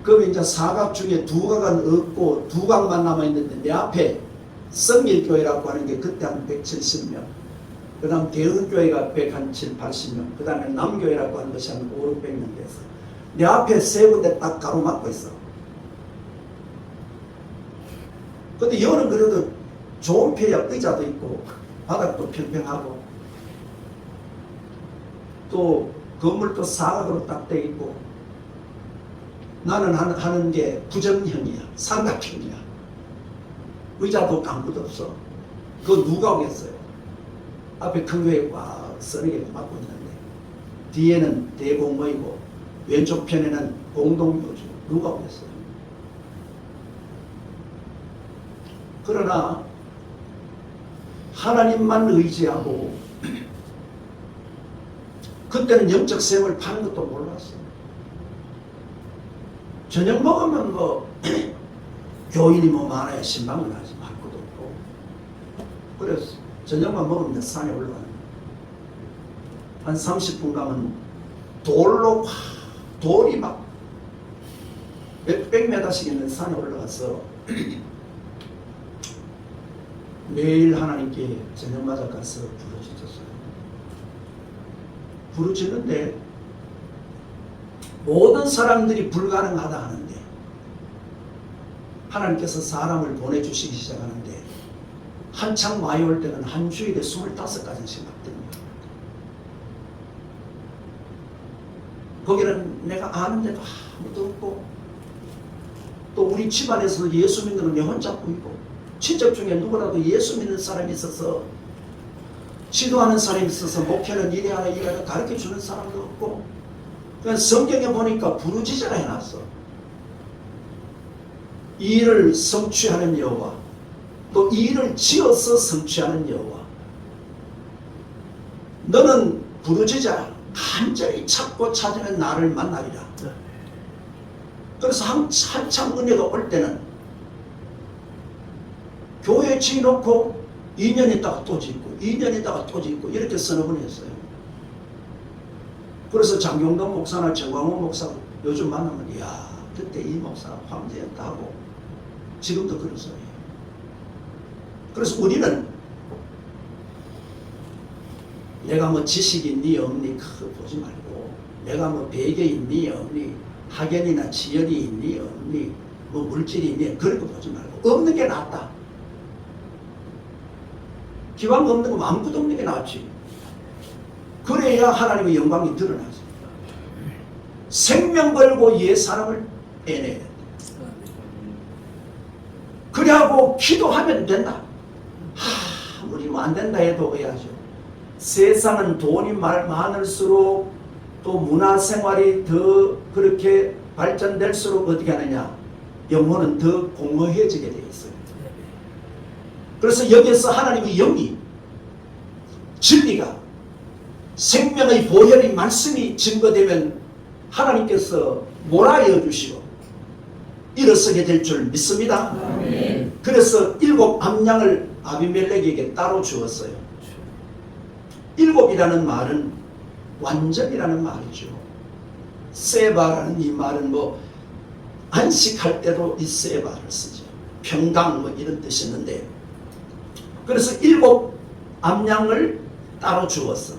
그럼 이제 사각 중에 두각은 없고 두각만 남아있는데 내 앞에 성일교회라고 하는 게 그때 한 170명, 그 다음 대흥교회가 170, 80명, 그 다음에 남교회라고 하는 것이 한 5, 600명 됐어. 내 앞에 세 군데 딱 가로막고 있어. 근데 여는 그래도 좋은 편이야. 의자도 있고 바닥도 평평하고 또 건물도 사각으로 딱 돼 있고 나는 하는 게 부정형이야. 삼각형이야. 의자도 아무것도 없어. 그거 누가 오겠어요? 앞에 큰 교회 꽉 써니게 막고 있는데 뒤에는 대공모이고 왼쪽 편에는 공동묘지. 누가 오겠어요? 그러나 하나님만 의지하고 그때는 영적 셈을 파는 것도 몰랐어. 저녁 먹으면 뭐 교인이 뭐 많아야 신방을 하지 할 것도 없고 그래서 저녁만 먹으면 산에 올라가는 거야. 한 30분 가면 돌로 돌이 막 몇백 메다씩 있는 산에 올라가서 매일 하나님께 저녁마다 가서 부르짖었어요. 부르짖는데 모든 사람들이 불가능하다 하는데 하나님께서 사람을 보내주시기 시작하는데 한창 많이 올 때는 한 주일에 25가정씩 막 됩니다. 거기는 내가 아는데도 아무도 없고 또 우리 집안에서 예수 믿는 건 내 혼자 보이고 친척 중에 누구라도 예수 믿는 사람이 있어서 지도하는 사람이 있어서 목회는 이래 하라 이래 하라 가르쳐 주는 사람도 없고 그냥 성경에 보니까 부르짖으라 해놨어. 이 일을 성취하는 여호와 또 이 일을 지어서 성취하는 여호와 너는 부르짖어라 간절히 찾고 찾으면 나를 만나리라. 그래서 한참 은혜가 올 때는 교회 지어놓고 2년 있다가 또 짓고 2년 있다가 또 짓고 이렇게 서너 번 했어요. 그래서 장경동 목사나 정광훈 목사 요즘 만나면 이야 그때 이 목사 황제였다 하고 지금도 그런 소리예요. 그래서 우리는 내가 뭐 지식이 있니 없니 그거 보지 말고 내가 뭐 배경이 있니 없니 학연이나 지연이 있니 없니 뭐 물질이 있니 그런 거 보지 말고 없는 게 낫다. 기왕 없는 거 아무것도 없는 게 낫지. 그래야 하나님의 영광이 드러나지. 생명 걸고 옛 사람을 빼내야 된다. 그래하고 기도하면 된다. 아무리 뭐 안 된다 해도 해야죠. 세상은 돈이 많을수록 또 문화생활이 더 그렇게 발전될수록 어떻게 하느냐 영혼은 더 공허해지게 되어 있어요. 그래서 여기에서 하나님의 영이 진리가 생명의 보혈의 말씀이 증거되면 하나님께서 몰아여 주시고 일어서게 될 줄 믿습니다. 아멘. 그래서 7 암양을 아비멜렉에게 따로 주었어요. 7이라는 말은 완전이라는 말이죠. 세바라는 이 말은 뭐 안식할 때도 이 세바를 쓰죠. 평강 뭐 이런 뜻이 있는데 그래서 7 암양을 따로 주었어.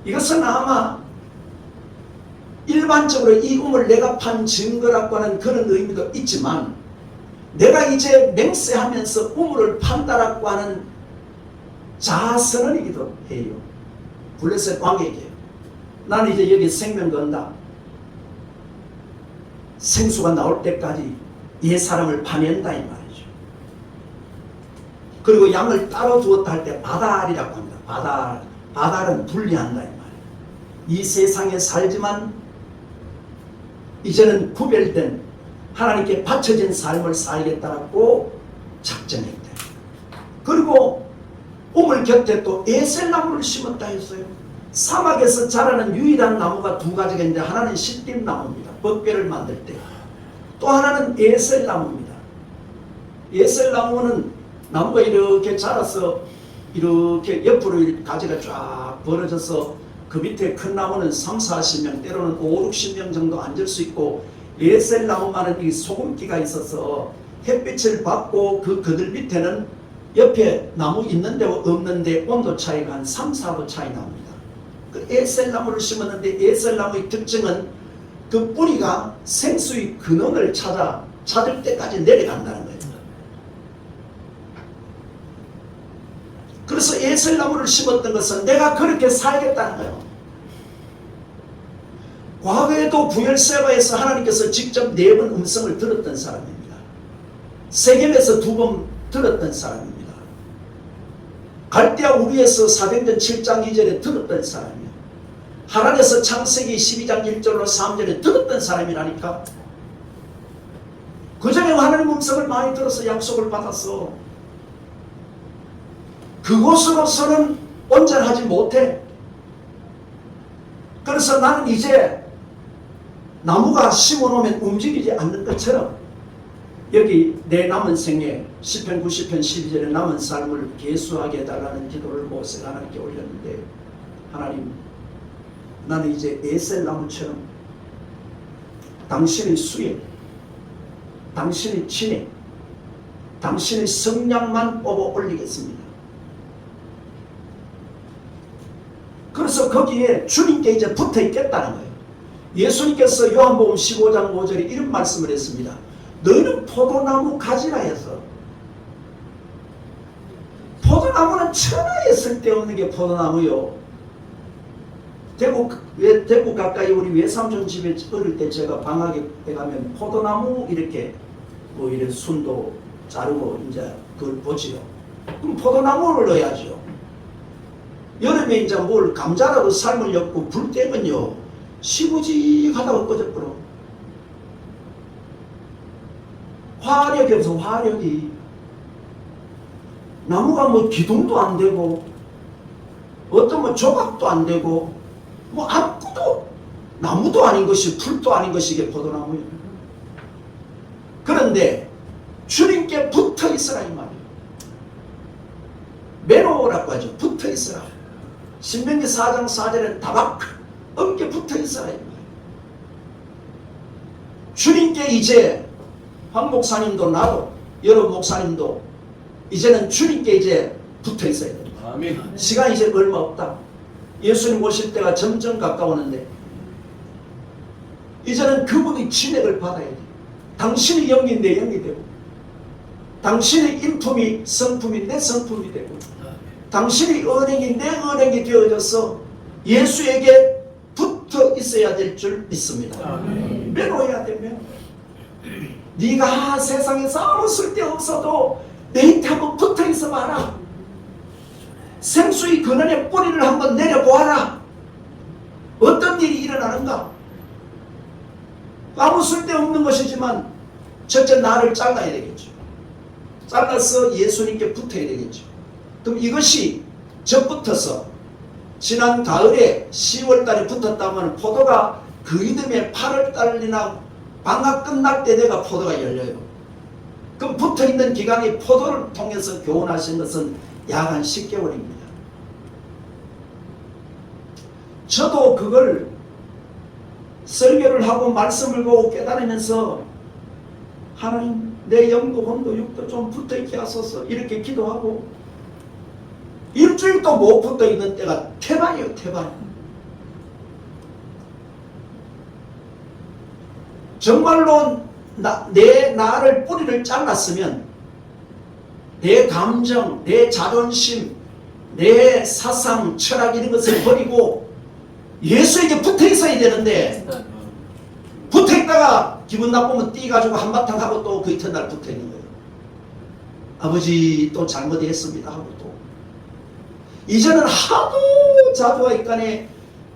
이것은 아마 일반적으로 이 우물 내가 판 증거라고 하는 그런 의미도 있지만 내가 이제 맹세하면서 우물을 판다라고 하는 자선언이기도 해요. 블레셋 왕에게 나는 이제 여기 생명 건다. 생수가 나올 때까지 옛 사람을 파낸다 이 말이죠. 그리고 양을 따로 두었다 할 때 바달이라고 합니다. 바달은 분리한다 이 말이에요. 이 세상에 살지만 이제는 구별된 하나님께 바쳐진 삶을 살겠다고 작정했대. 그리고 우물 곁에 또 에셀나무를 심었다 했어요. 사막에서 자라는 유일한 나무가 2가지가 있는데 하나는 시띠나무입니다. 법궤를 만들 때. 또 하나는 에셀나무입니다. 에셀나무는 나무가 이렇게 자라서 이렇게 옆으로 가지가 쫙 벌어져서 그 밑에 큰 나무는 3, 40명 때로는 5, 60명 정도 앉을 수 있고 에셀나무만은 이 소금기가 있어서 햇빛을 받고 그 그들 밑에는 옆에 나무 있는데 없는데 온도 차이가 한 3, 4도 차이 납니다. 그 에셀나무를 심었는데 에셀나무의 특징은 그 뿌리가 생수의 근원을 찾을 때까지 내려간다는 거예요. 그래서 에셀나무를 심었던 것은 내가 그렇게 살겠다는 거예요. 과거에도 부엘세바에서 하나님께서 직접 4번 음성을 들었던 사람입니다. 세겜에서 2번 들었던 사람입니다. 갈대아 우리에서 사도행전 7장 2절에 들었던 사람이에요. 하란에서 창세기 12장 1절로 3절에 들었던 사람이라니까. 그 전에 하나님 음성을 많이 들어서 약속을 받았어. 그곳으로서는 온전하지 못해. 그래서 나는 이제 나무가 심어놓으면 움직이지 않는 것처럼 여기 내 남은 생에 시편 90편 12절에 남은 삶을 계수하게 해달라는 기도를 모세가 하나님께 올렸는데 하나님 나는 이제 에셀나무처럼 당신의 수에 당신의 진에 당신의 성량만 뽑아 올리겠습니다. 그래서 거기에 주님께 이제 붙어 있겠다는 거예요. 예수님께서 요한복음 15장 5절에 이런 말씀을 했습니다. 너희는 포도나무 가지라 해서. 포도나무는 천하에 쓸데없는 게 포도나무요. 대구 가까이 우리 외삼촌 집에 어릴 때 제가 방학에 가면 포도나무 이렇게 뭐 이런 순도 자르고 이제 그걸 보지요. 그럼 포도나무를 넣어야죠. 여름에 이제 뭘 감자라도 삶을 엮고 불 때면요 시무직하다가 꺼져버려. 화력이 없어. 화력이. 나무가 뭐 기둥도 안 되고 어떤 뭐 조각도 안 되고 뭐 아무것도 나무도 아닌 것이 풀도 아닌 것이 이게 포도나무예요. 그런데 주님께 붙어 있으라 이 말이에요. 매로라고 하죠. 붙어 있으라. 신명기 4장 4절에 다박 엄게 붙어 있어라 이 말이에요. 주님께 이제 황 목사님도 나도 여러 목사님도 이제는 주님께 이제 붙어 있어야 됩니다. 아멘. 시간이 이제 얼마 없다. 예수님 오실 때가 점점 가까우는데 이제는 그분의 진액을 받아야 돼. 당신의 영이 내 영이 되고 당신의 인품이 성품이 내 성품이 되고 당신의 은행이 내 은행이 되어져서 예수에게 붙어 있어야 될 줄 믿습니다. 매로해야 되면 네가 세상에서 아무 쓸데없어도 내한테 한번 붙어 있어 봐라. 생수의 근원에 뿌리를 한번 내려보아라. 어떤 일이 일어나는가? 아무 쓸데없는 것이지만 첫째 나를 잘라야 되겠죠. 잘라서 예수님께 붙어야 되겠죠. 그럼 이것이 젖붙어서 지난 가을에 10월달에 붙었다면 포도가 그 이듬해 8월달이나 방학 끝날 때 내가 포도가 열려요. 그럼 붙어있는 기간이 포도를 통해서 교훈하신 것은 약 한 10개월입니다. 저도 그걸 설교를 하고 말씀을 보고 깨달으면서 하나님 내 영도魂도 육도 좀 붙어있게 하소서 이렇게 기도하고 일주일도 못 붙어있는 때가 태반이에요. 태반. 정말로 내 나를 뿌리를 잘랐으면 내 감정, 내 자존심, 내 사상, 철학 이런 것을 버리고 예수에게 붙어 있어야 되는데 붙어 있다가 기분 나쁘면 뛰가지고 한바탕 하고 또 그 이튿날 붙어 있는 거예요. 아버지 또 잘못했습니다 하고 또 이제는 하도 자주 하니까네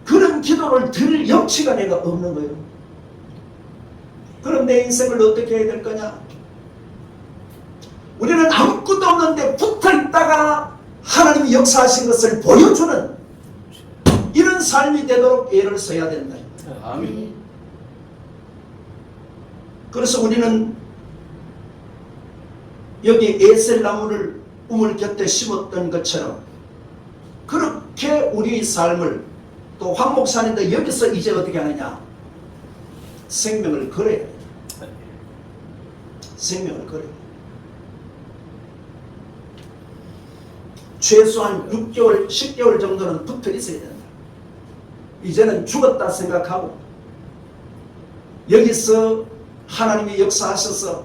그런 기도를 들을 염치가 내가 없는 거예요. 그럼 내 인생을 어떻게 해야 될 거냐? 우리는 아무것도 없는데 붙어있다가 하나님이 역사하신 것을 보여주는 이런 삶이 되도록 애를 써야 된다. 아멘. 그래서 우리는 여기 에셀나무를 우물 곁에 심었던 것처럼 그렇게 우리의 삶을 또 황 목사님도 여기서 이제 어떻게 하느냐? 생명을 걸어야 된다. 생명을 걸어야 된다. 최소한 6개월, 10개월 정도는 붙어 있어야 된다. 이제는 죽었다 생각하고 여기서 하나님이 역사하셔서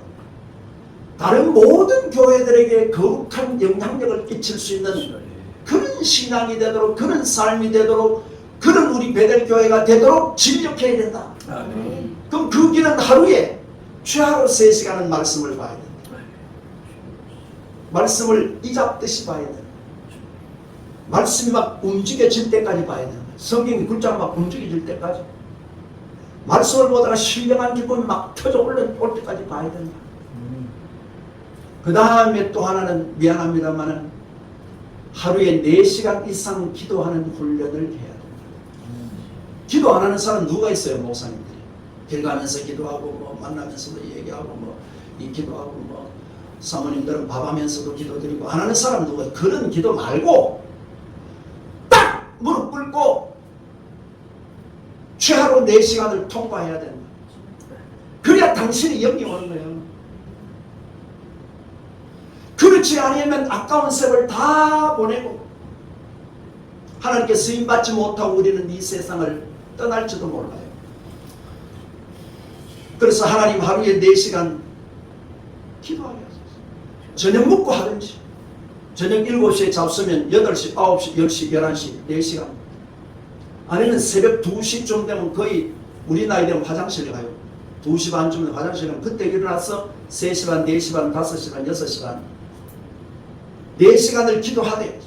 다른 모든 교회들에게 거룩한 영향력을 끼칠 수 있는 그런 신앙이 되도록 그런 삶이 되도록 그런 우리 베델교회가 되도록 진력해야 된다. 그럼 그 길은 하루에 최하로 3시간은 말씀을 봐야 된다. 말씀을 이잡듯이 봐야 된다. 말씀이 막 움직여질 때까지 봐야 된다. 성경이 글자가 막 움직여질 때까지. 말씀을 보다가 신령한 기쁨이 막 터져 올 때까지 봐야 된다. 그 다음에 또 하나는 미안합니다만은 하루에 4시간 이상 기도하는 훈련을 해야 된다. 기도 안 하는 사람 누가 있어요? 목사님들이. 길 가면서 기도하고 뭐 만나면서도 얘기하고 뭐 이 기도하고 뭐 사모님들은 밥하면서도 기도드리고 안 하는 사람 누가 있어요? 그런 기도 말고 딱 무릎 꿇고 최하로 4시간을 통과해야 된다. 그래야 당신이 영이 오는 거예요. 그렇지 않으면 아까운 세월 다 보내고 하나님께 쓰임받지 못하고 우리는 이 세상을 떠날지도 몰라요. 그래서 하나님 하루에 4시간 기도하게 하소서. 저녁 먹고 하든지 저녁 7시에 잡수면 8시, 9시, 10시, 11시 4시간 아니면 새벽 2시쯤 되면 거의 우리 나이 되면 화장실에 가요. 2시 반쯤에 화장실 가면 그때 일어나서 3시 반, 4시 반, 5시 반, 6시 반 4시간을 기도하되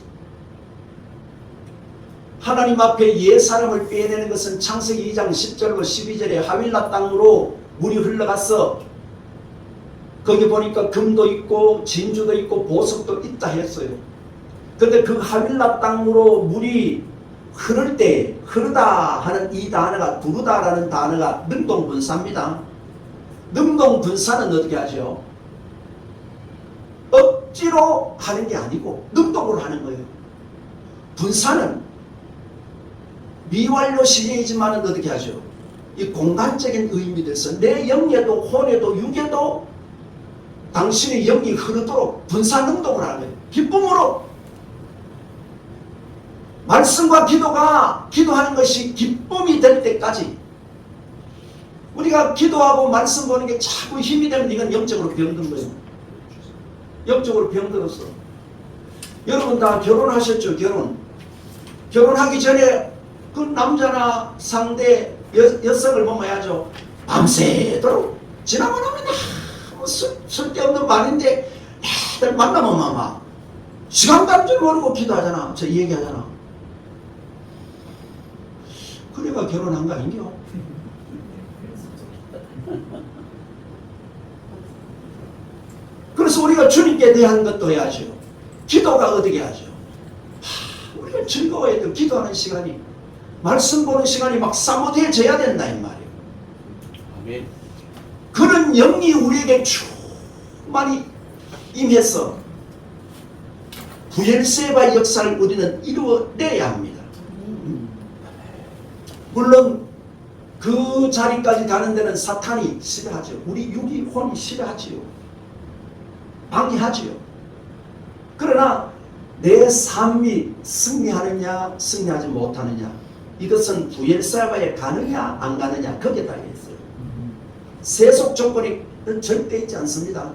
하나님 앞에 옛 사람을 빼내는 것은 창세기 2장 10절로 12절에 하윌라 땅으로 물이 흘러가서 거기 보니까 금도 있고 진주도 있고 보석도 있다 했어요. 근데 그 하윌라 땅으로 물이 흐를 때 흐르다 하는 이 단어가 부르다라는 단어가 능동분사입니다. 능동분사는 어떻게 하죠? 억지로 하는 게 아니고 능동으로 하는 거예요. 분사는 미완료 시제이지만 어떻게 하죠? 이 공간적인 의미에서 내 영에도 혼에도 육에도 당신의 영이 흐르도록 분사 능동을 하는 거예요. 기쁨으로. 말씀과 기도가 기도하는 것이 기쁨이 될 때까지 우리가 기도하고 말씀 보는 게 자꾸 힘이 되면 이건 영적으로 병든 거예요. 영적으로 병들었어. 여러분 다 결혼하셨죠? 결혼하기 전에 그 남자나 상대 여성을 보면 해야죠. 밤새도록 지나고 나면 아무 쓸데없는 말인데 애들 만나면 막 시간 가는 줄 모르고 기도하잖아. 저 얘기하잖아. 그래가 결혼한 거 아닌겨? 그래서 우리가 주님께 대한 것도 해야죠. 기도가 어떻게 하죠? 우리가 즐거워야 돼요. 기도하는 시간이. 말씀 보는 시간이 막 사모돼져야 된다 이 말이에요. 아멘. 그런 영이 우리에게 충만히 임해서 부엘세바의 역사를 우리는 이루어내야 합니다. 물론 그 자리까지 가는 데는 사탄이 싫어하죠. 우리 육이 혼이 싫어하지요. 방해하지요. 그러나 내 삶이 승리하느냐 승리하지 못하느냐 이것은 부엘세바에 가느냐 안 가느냐 거기에 달려 있어요. 세속 조건이 절대 있지 않습니다.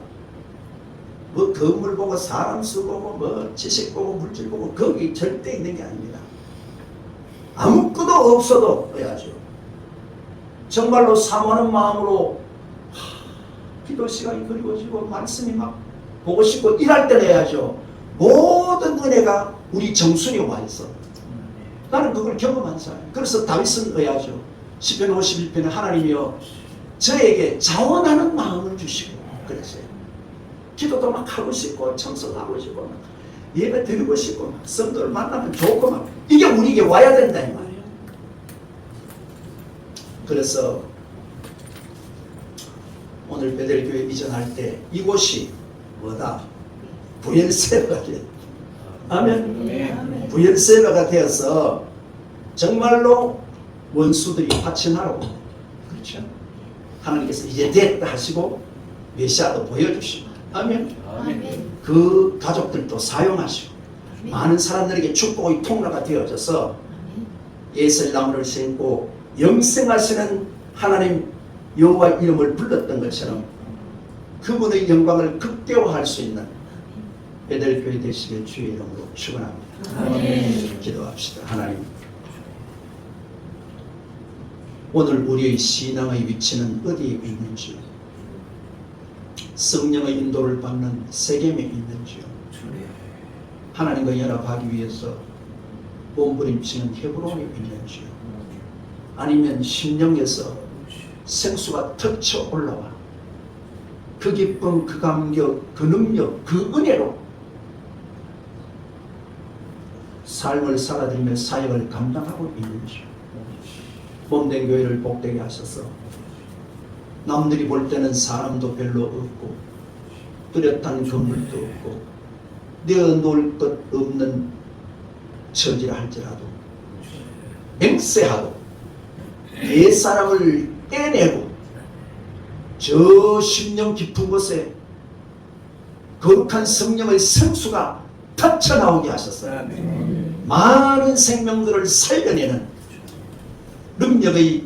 뭐 건물 보고 사람 수 보고 뭐 지식 보고 물질 보고 거기 절대 있는 게 아닙니다. 아무것도 없어도 해야죠. 정말로 사모하는 마음으로 기도 시간이 그리워지고 말씀이 막 보고 싶고 일할 때는 해야죠. 모든 은혜가 우리 정순이 와 있어. 나는 그걸 경험한 사람. 그래서 다윗은 해야죠. 시편 51편에 하나님이여 저에게 자원하는 마음을 주시고 그랬어요. 기도도 막 하고 싶고 청소하고 싶고 막 예배 드리고 싶고 막 성도를 만나면 좋고 막 이게 우리에게 와야 된다 이 말이에요. 그래서 오늘 베델교회 이전할 때 이곳이 뭐다? 부엘세바가 되었다. 아멘. 부엘세바가 되어서 정말로 원수들이 파친하라고 그렇죠? 하나님께서 이제 됐다 하시고 메시아도 보여주시고 아멘. 그 가족들도 사용하시고 많은 사람들에게 축복의 통로가 되어져서 예설나무를 심고 영생하시는 하나님 여호와 이름을 불렀던 것처럼 그분의 영광을 극대화할 수 있는 베델교회 되시길 주의 이름으로 축원합니다. 기도합시다. 하나님, 오늘 우리의 신앙의 위치는 어디에 있는지요? 성령의 인도를 받는 세겜에 있는지요? 하나님과 연합하기 위해서 몸부림치는 헤브론에 있는지요? 아니면 심령에서 생수가 터쳐 올라와 그 기쁨, 그 감격, 그 능력, 그 은혜로 삶을 살아들이며 사역을 감당하고 있는지요? 몸된 교회를 복되게 하셔서 남들이 볼 때는 사람도 별로 없고 뚜렷한 건물도 없고 내어놓을 것 없는 처지라 할지라도 맹세하고 옛 사람을 떼내고 저 심령 깊은 곳에 거룩한 성령의 생수가 터쳐나오게 하셨어요. 많은 생명들을 살려내는 능력의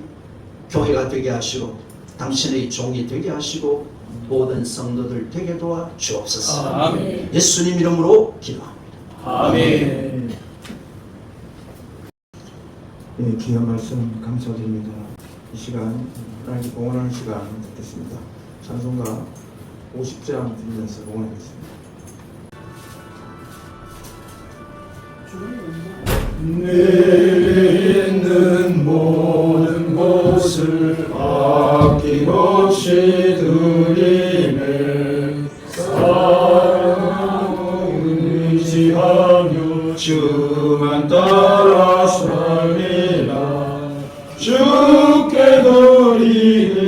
교회가 되게 하시고 당신의 종이 되게 하시고 모든 성도들 되게 도와 주옵소서. 아멘. 예수님 이름으로 기도합니다. 아멘. 네, 귀한 말씀 감사드립니다. 이 시간 하나님께 공헌하는 시간 듣겠습니다. 찬송가 50장 드리면서 공헌하겠습니다. 내게 있는 모든 것을 아낌없이 드리네. 사랑하고 의지하며 주만 따라 살리라. 주께 드리네.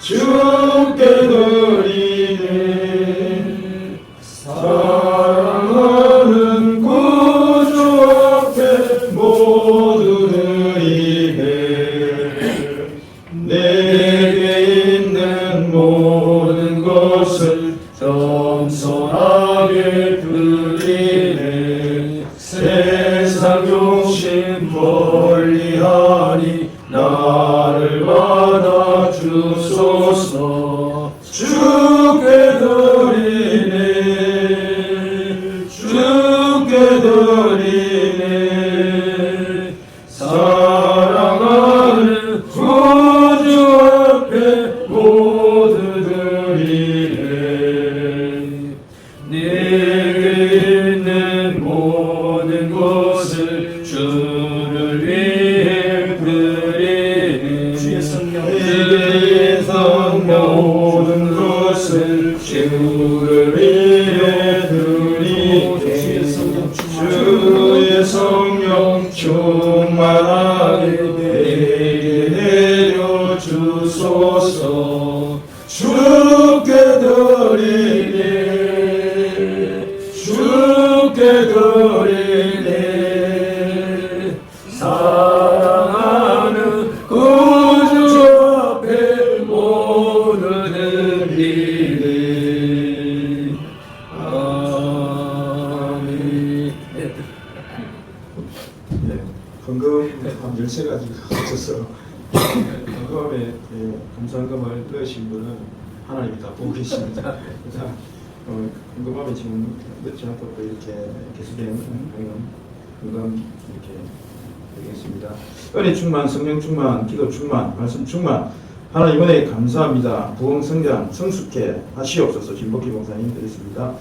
주께 드리네. 사랑하는 구주 앞에 모두 드리네. 내게 있는 모든 것을 겸손하게 드리네. 세상 욕심 멀리하니 나를 받아 주소서. 주께 드리네. 주께 드리네. 사랑하는 구주 앞에 모두 드리네. 내게 있는 모든 것을 주를 위해 드리네. 주의 성령 내게 모든 것을 주를 위해 드리네. 주의 성령 충만하게 내게 내려 주소서. 주께 드리네. 주께 드리네. 사랑하는 구주 앞에 모두 드리네. 아멘. 네, 헌금 한 13가지가 없어서 헌금에 감사헌금을 넣으신 분은 하나님이 다 보고 계십니다. 그래서 헌금함에 지금 넣지 않고 또 이렇게 개수된 헌금 이렇게 드리겠습니다. 은혜 충만, 성령 충만, 기도 충만, 말씀 충만, 하나님 은혜에 감사합니다. 부흥 성장 성숙해 하시옵소서. 진복희 목사님 드리겠습니다.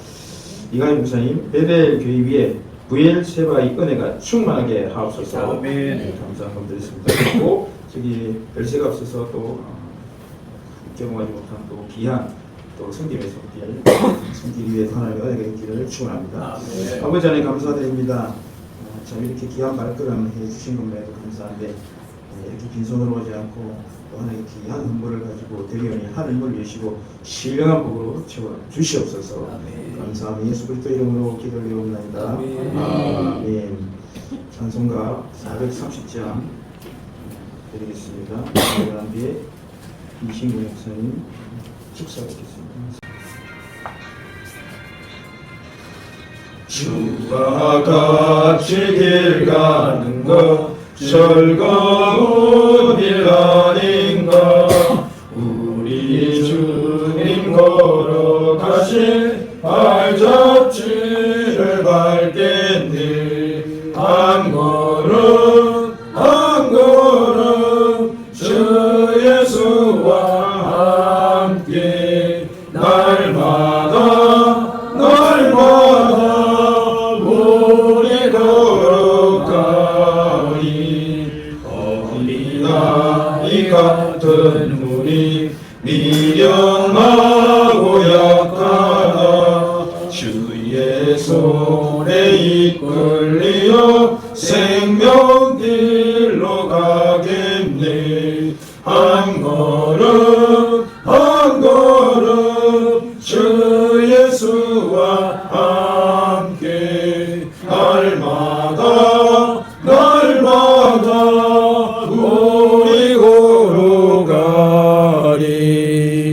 이강희 목사님, 베델 교회 위에 부엘 세바의 은혜가 충만하게 하옵소서. 아멘. 네, 감사한 드리겠습니다. 그리고 저기 별세가 없어서 또 경험하지 못한 또 귀한 또 성김의 손길 위에 하나님의 은혜가 있기를 축원합니다. 아멘. 아버지 하나님 감사드립니다. 참 이렇게 귀한 발걸음 해주신 것만으로도 감사한데 이렇게 빈손으로 오지 않고 또 하나의 귀한 헌물을 가지고 대리원이 하늘을 여시고 신령한 복으로 채워 주시옵소서. 아멘. 감사합니다. 예수 그리스도 이름으로 기도를 드리옵나이다. 아멘. 아멘. 찬송가 430장 드리겠습니다. 난 뒤에 이신구 목사님 축사하겠습니다. 주와 같이 길 가는 것 즐거운 일 아닌가. 우리 주님 걸어가신 발자취를 밟겠네. 한 걸음 한 걸음 주 예수와 함께 날마다 우리 걸어가리. 어린아이 같은 우리 미련하고 약하나 주의 손에 이끌리어 생명길로 가겠네. 한 걸음 한 걸음 주 예수와 함께 날마다 우리 걸어가리.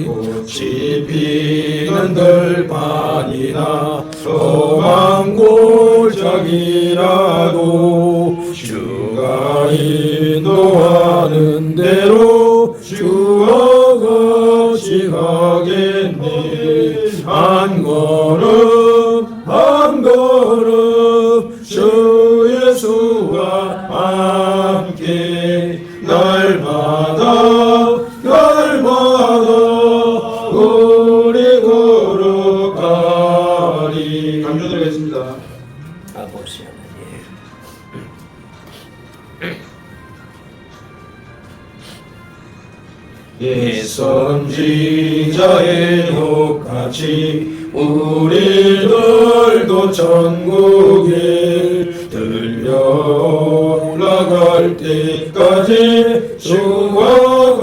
꽃이 피는 들판이나 험한 골짜기라도 주가 인도하는 대로 주와 같이 가겠네. 한 걸음 한 걸음 주 예수와 함께 날 날마다 우리 걸어가리. 강조 드리겠습니다. 아버지 하나님. 예 선지자의 욕같이 우리들도 천국에 들려 올라갈 때까지 주와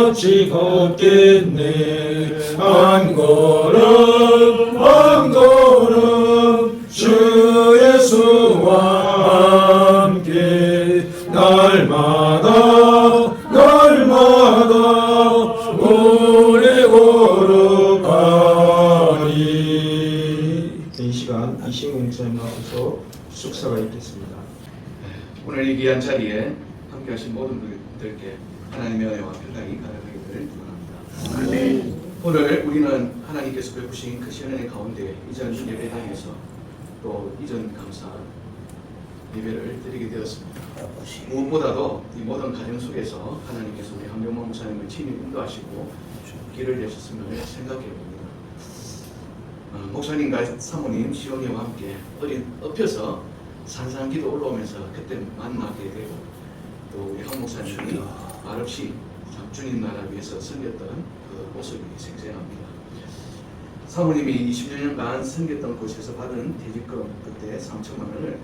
같이 걷겠네. 한 걸음 한 걸음 주 예수와 함께 날마다 우리 걸어가리. 이 시간 이신공 목사님 앞에서 축사가 있겠습니다. 오늘 이 귀한 자리에 함께하신 모든 분들께 하나님의 은혜와 평강이 가득하기를 축원합니다. 오늘 우리는 하나님께서 베푸신 그 시연의 가운데 이전 예배당에서 또 이전 감사 예배를 드리게 되었습니다. 무엇보다도 이 모든 과정 속에서 하나님께서 우리 한병만 목사님을 친히 인도하시고 길을 여셨음을 생각해 봅니다. 목사님과 사모님 시온이와 함께 엎혀서 산산기도 올라오면서 그때 만나게 되고 또 우리 한 목사님이 말없이 주님 나라 위해서 섬겼던 그 모습이 생생합니다. 사모님이 20년간 섬겼던 곳에서 받은 퇴직금 그때 3천만 원을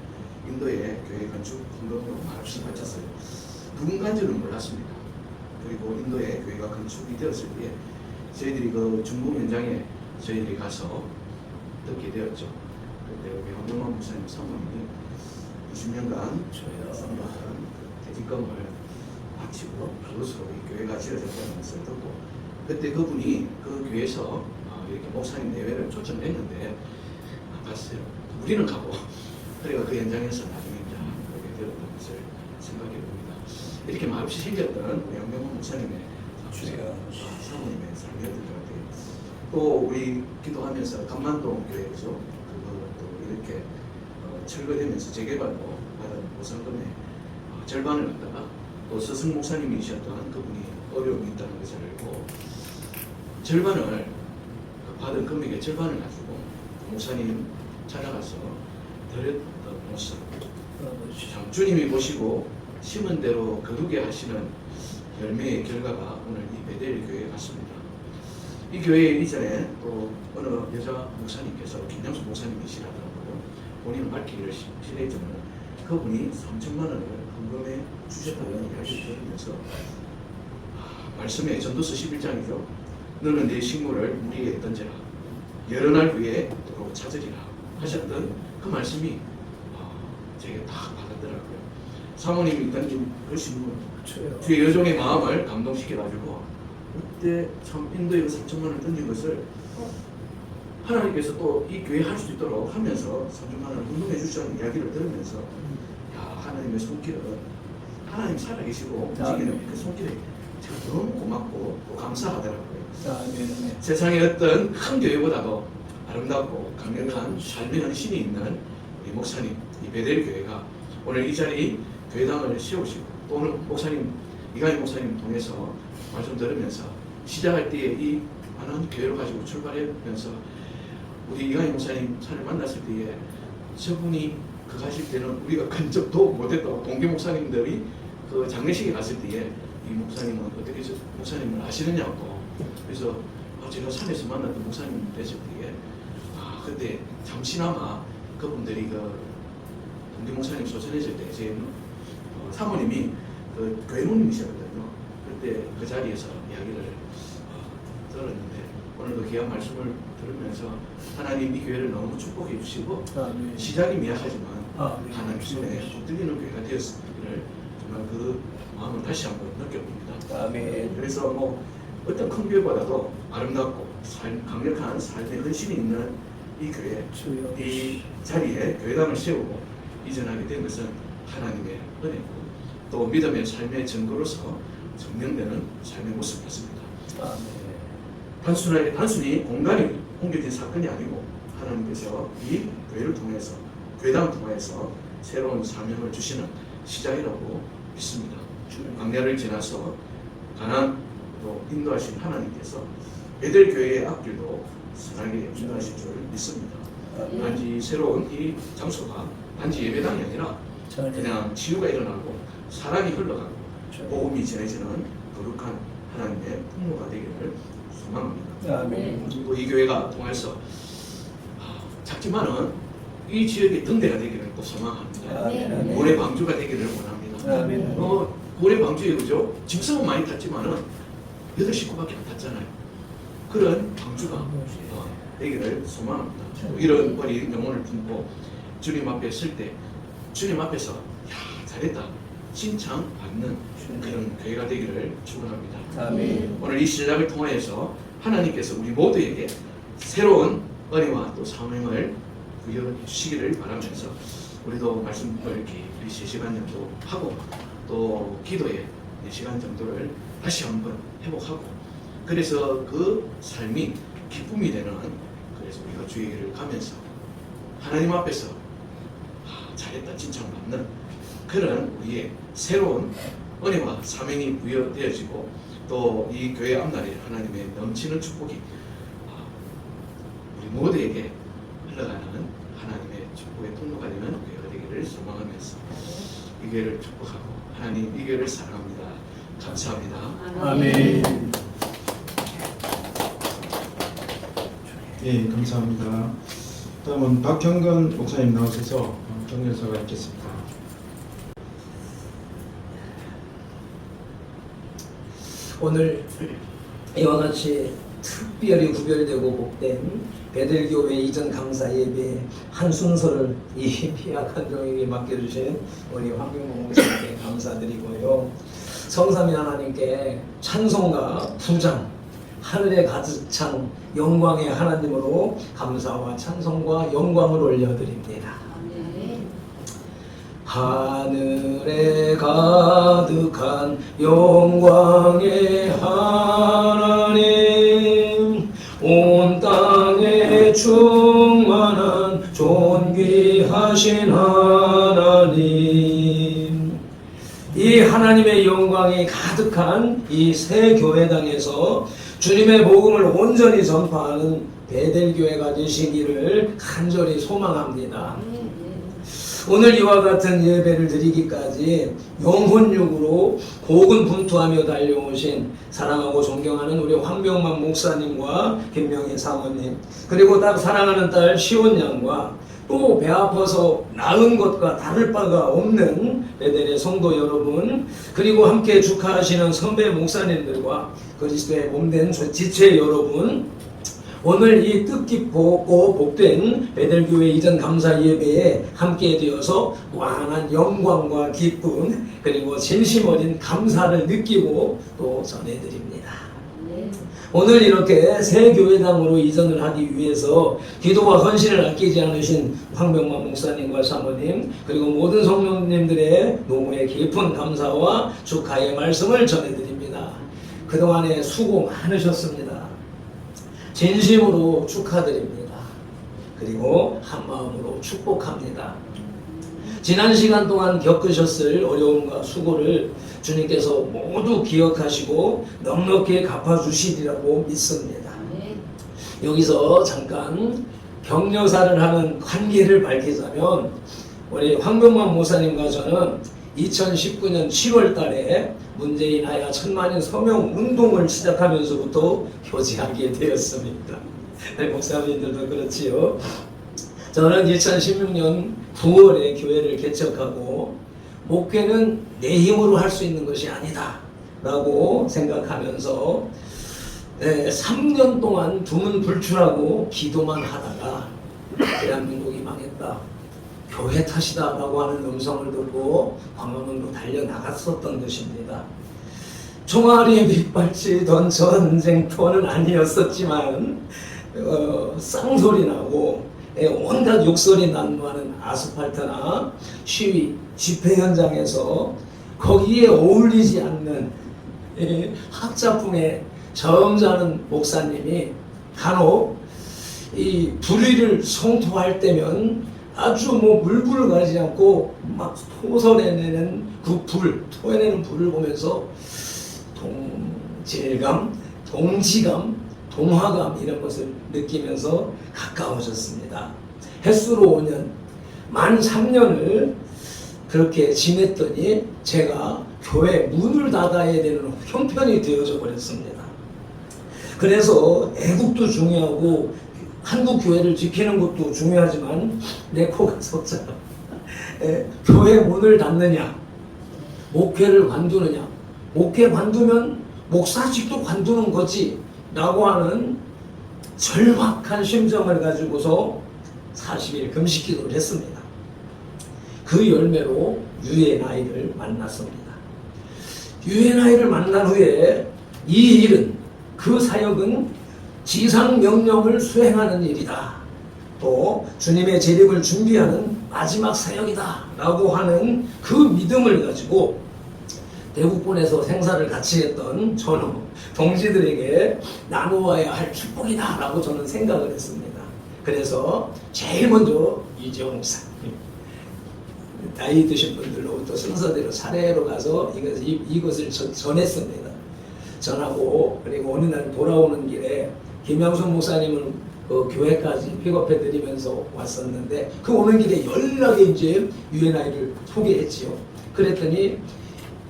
인도의 교회 건축 헌금으로 말없이 바쳤어요. 누군가인 줄은 몰랐습니다. 그리고 인도의 교회가 건축이 되었을 때 저희들이 그 중공 현장에 저희들이 가서 듣게 되었죠. 그때 우리 한동만 목사님 사모님이 20년간 섬겼던 퇴직금을 바치고 그것으로 이 교회가 지어졌다는 것을 듣고 그때 그분이 그 교회에서 이렇게 목사님 대회를 초청했는데 갔어요. 우리는 가고 그래가 그 현장에서 나중에 그렇게 되었던 것을 생각해 봅니다. 이렇게 말없이 생겼던 우리 양명훈 목사님의 사모님의 삶이었던 것 같아요. 또 우리 기도하면서 감만동 교회에서 그것도 이렇게 철거되면서 재개발로 받은 보상금의 절반을 갖다가 또 스승 목사님이셨던 그분이 어려움이 있다는 것을 알고 절반을 받은 금액의 절반을 가지고 목사님 찾아가서 드렸던 모습. 주님이 보시고 심은 대로 거두게 하시는 열매의 결과가 오늘 이 베델 교회에 갔습니다. 이 교회 이전에 또 어느 여자 목사님께서 김양수 목사님이시라더라고요. 본인은 밝히기를 싫어했지만 그분이 3천만 원을 헌금해 주셨다는 이야기를 들으면서 말씀에 전도서 11장이죠. 너는 내 식물을 무리에 던져라. 여러 날 후에 도로 찾으리라 하셨던 그 말씀이 제게 딱 받았더라고요. 사모님이 던진 그 식물 주의 여종의 마음을 감동시켜가지고 그때 참 인도에 3천만 원을 던진 것을 하나님께서 또 이 교회 할 수 있도록 하면서 3천만 원을 운동해 주시는 이야기를 들으면서 야 하나님의 손길은 하나님 살아계시고 움직이는 그 손길에 제가 너무 고맙고 또 감사하더라고요. 세상의 어떤 큰 교회보다도 아름답고 강력한 삶의 헌신이 있는 우리 목사님 이 베델 교회가 오늘 이 자리 교회당을 세우시고 또 오늘 목사님 이가희 목사님 통해서 말씀 들으면서 시작할 때에 이 많은 교회를 가지고 출발하면서 우리 이가희 목사님 차를 만났을 때에 저분이 그 가실 때는 우리가 간 적도 못했다고 동기 목사님들이 그 장례식에 갔을 때에 이 목사님은 어떻게 목사님을 아시느냐고 그래서 제가 산에서 만났던 목사님 됐을 때에 그때 잠시나마 그분들이 그 동기 목사님 소천했을 때 제 사모님이 그 교회모님이셨거든요. 그때 그 자리에서 이야기를 들었는데 오늘 그 귀한 말씀을 들으면서 하나님 이 교회를 너무 축복해 주시고 시작이 미약하지만 하나님 손에 붙들리는 교회가 되었기를 정말 그 마음을 다시 한번 느껴봅니다. 그래서 뭐 어떤 큰 교회보다도 아름답고 강력한 삶의 헌신이 있는 이 교회 이 자리에 교회당을 세우고 이전하게 된 것은 하나님의 은혜고 또 믿음의 삶의 증거로서 증명되는 삶의 모습 같습니다. 단순히 공간이 옮겨진 사건이 아니고 하나님께서 이 교회를 통해서 교회당을 통해서 새로운 사명을 주시는 시작이라고 믿습니다. 광야를 지나서 가나안으로 인도하신 하나님께서 베델 교회의 앞길도 선하게 인도하실 줄 믿습니다. 단지 새로운 이 장소가 단지 예배당이 아니라 그냥 치유가 일어나고 사랑이 흘러가고 복음이 전해지는 거룩한 하나님의 풍로가 되기를 소망합니다. 아멘. 그리고 이 교회가 통해서 작지만은 이 지역의 등대가 되기를 또 소망합니다. 아멘. 고래 방주가 되기를 원합니다. 아멘. 고래 방주에 그죠? 짐승은 많이 탔지만은 8식구밖에 안 탔잖아요. 그런 방주가 되기를 소망합니다. 이런 어린 영혼을 품고 주님 앞에 설 때 주님 앞에서 야 잘했다 칭찬받는 그런 교회가 되기를 축원합니다. 아멘. 오늘 이 신약을 통하여서 하나님께서 우리 모두에게 새로운 은혜와 또 사명을 부여해 주시기를 바라면서 우리도 말씀을 이렇게 3시간 정도 하고 또 기도에 4시간 정도를 다시 한번 회복하고 그래서 그 삶이 기쁨이 되는 그래서 우리가 주의 길을 가면서 하나님 앞에서 잘했다 칭찬받는 그런 우리의 새로운 은혜와 사명이 부여되어지고 또 이 교회 앞날에 하나님의 넘치는 축복이 우리 모두에게 흘러가는 하나님의 축복의 통로가 되는 교회가 되기를 소망하면서 이 교회를 축복하고 하나님 이 교회를 사랑합니다. 감사합니다. 아멘. 예, 감사합니다. 다음은 박형근 목사님 나오셔서 정렬사가 있겠습니다. 오늘 이와 같이 특별히 구별되고 복된 베델교회 이전 감사 예배 한 순서를 이 피약한 종에게 맡겨주신 우리 황병모 목사님께 감사드리고요. 성삼위 하나님께 찬송과 부장 하늘에 가득 찬 영광의 하나님으로 감사와 찬송과 영광을 올려드립니다. 하늘에 가득한 영광의 하나님 온 땅에 충만한 존귀하신 하나님 이 하나님의 영광이 가득한 이 새 교회당에서 주님의 복음을 온전히 전파하는 베델교회가 되시기를 간절히 소망합니다. 오늘 이와 같은 예배를 드리기까지 영혼육으로 고군분투하며 달려오신 사랑하고 존경하는 우리 황병만 목사님과 김명희 사모님 그리고 딱 사랑하는 딸 시온 양과 또 배 아파서 나은 것과 다를 바가 없는 베델의 성도 여러분 그리고 함께 축하하시는 선배 목사님들과 그리스도의 몸된 지체 여러분 오늘 이 뜻깊고 복된 베델교회 이전 감사 예배에 함께 되어서 무한한 영광과 기쁨 그리고 진심 어린 감사를 느끼고 또 전해드립니다. 오늘 이렇게 새 교회당으로 이전을 하기 위해서 기도와 헌신을 아끼지 않으신 황병만 목사님과 사모님 그리고 모든 성도님들의 노무의 깊은 감사와 축하의 말씀을 전해드립니다. 그동안에 수고 많으셨습니다. 진심으로 축하드립니다. 그리고 한마음으로 축복합니다. 지난 시간 동안 겪으셨을 어려움과 수고를 주님께서 모두 기억하시고 넉넉히 갚아주시리라고 믿습니다. 여기서 잠깐 격려사를 하는 관계를 밝히자면 우리 황병만 목사님과 저는 2019년 7월 달에 문재인 하야 천만인 서명 운동을 시작하면서부터 교제하게 되었습니다. 목사님들도 그렇지요. 저는 2016년 9월에 교회를 개척하고 목회는 내 힘으로 할 수 있는 것이 아니다 라고 생각하면서 3년 동안 두문불출하고 기도만 하다가 대한민국이 망했다 교회 탓이다 라고 하는 음성을 듣고 광화문으로 달려나갔었던 것입니다. 총알이 빗발치던 전쟁터는 아니었었지만 쌍소리 나고 온갖 욕설이 난무하는 아스팔트나 시위, 집회 현장에서 거기에 어울리지 않는 학자풍에 점잖은 목사님이 간혹 이 불의를 성토할 때면 아주 뭐 물불을 가리지 않고 막 토설해내는 그 불, 토해내는 불을 보면서 동질감, 동지감, 동화감 이런 것을 느끼면서 가까워졌습니다. 햇수로 5년, 만 3년을 그렇게 지냈더니 제가 교회 문을 닫아야 되는 형편이 되어져 버렸습니다. 그래서 애국도 중요하고 한국 교회를 지키는 것도 중요하지만 내 코가 석자. 교회 문을 닫느냐, 목회를 관두느냐, 목회 관두면 목사직도 관두는 거지 라고 하는 절박한 심정을 가지고서 40일 금식 기도를 했습니다. 그 열매로 UNI를 만났습니다. UNI를 만난 후에 이 일은, 그 사역은 지상 명령을 수행하는 일이다. 또 주님의 재림을 준비하는 마지막 사역이다 라고 하는 그 믿음을 가지고 대국본에서 생사를 같이 했던 저는 동지들에게 나누어야 할 축복이다 라고 저는 생각을 했습니다. 그래서 제일 먼저 이재용 목사님, 나이 드신 분들로부터 순서대로 차례로 가서 이것을 전했습니다. 전하고, 그리고 어느 날 돌아오는 길에 김양순 목사님은 그 교회까지 픽업해 드리면서 왔었는데, 그 오는 길에 연락에 이제 UNI를 소개했지요. 그랬더니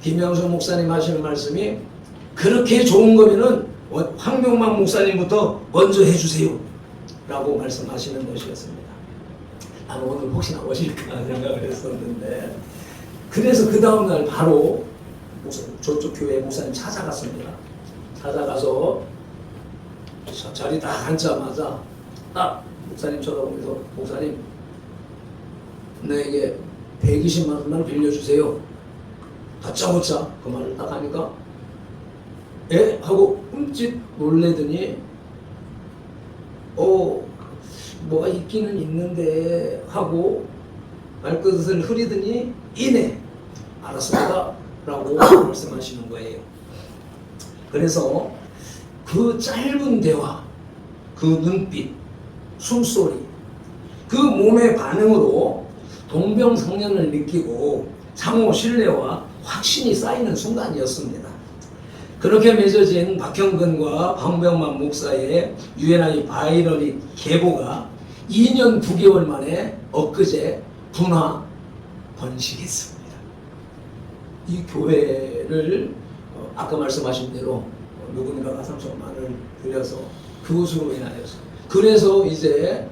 김양순 목사님 하시는 말씀이, 그렇게 좋은 거면은 황병만 목사님부터 먼저 해주세요 라고 말씀하시는 것이었습니다. 나는 오늘 혹시나 오실까 생각을 했었는데, 그래서 그 다음날 바로 저쪽 교회 목사님 찾아갔습니다. 찾아가서 자리 딱 앉자마자 딱 목사님 쳐다보면서, 목사님 나에게 120만 원만 빌려주세요. 다짜고짜 그 말을 딱 하니까 에? 하고 흠칫 놀래더니 뭐가 있기는 있는데 하고 말끝을 흐리더니 이내 알았습니다 라고 말씀하시는 거예요. 그래서 그 짧은 대화, 그 눈빛, 숨소리, 그 몸의 반응으로 동병상련을 느끼고 상호 신뢰와 확신이 쌓이는 순간이었습니다. 그렇게 맺어진 박형근과 황병만 목사의 UNI 바이럴이 계보가 2년 9개월 만에 엊그제 분화 번식했습니다. 이 교회를 아까 말씀하신 대로 누군가가 3천만 원을 들여서 그것으로 인하여서, 그래서 이제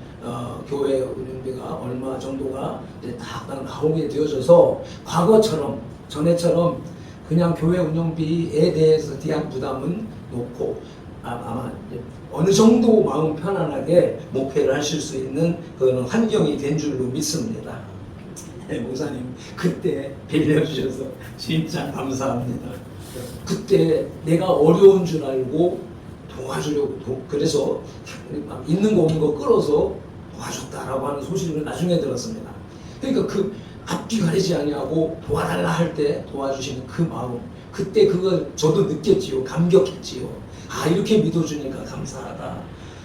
교회 운영비가 얼마 정도가 이제 다 나오게 되어져서 과거처럼, 전에처럼 그냥 교회 운영비에 대해서 대한 부담은 놓고 아마 어느 정도 마음 편안하게 목회를 하실 수 있는 그런 환경이 된 줄로 믿습니다. 네, 목사님 그때 빌려주셔서 진짜 감사합니다. 그때 내가 어려운 줄 알고 도와주려고, 그래서 막 있는 거 없는 거 끌어서 도와줬다라고 하는 소식을 나중에 들었습니다. 그러니까 그 앞뒤 가리지 아니하고 도와달라 할 때 도와주시는 그 마음, 그때 그걸 저도 느꼈지요. 감격했지요. 아, 이렇게 믿어주니까 감사하다.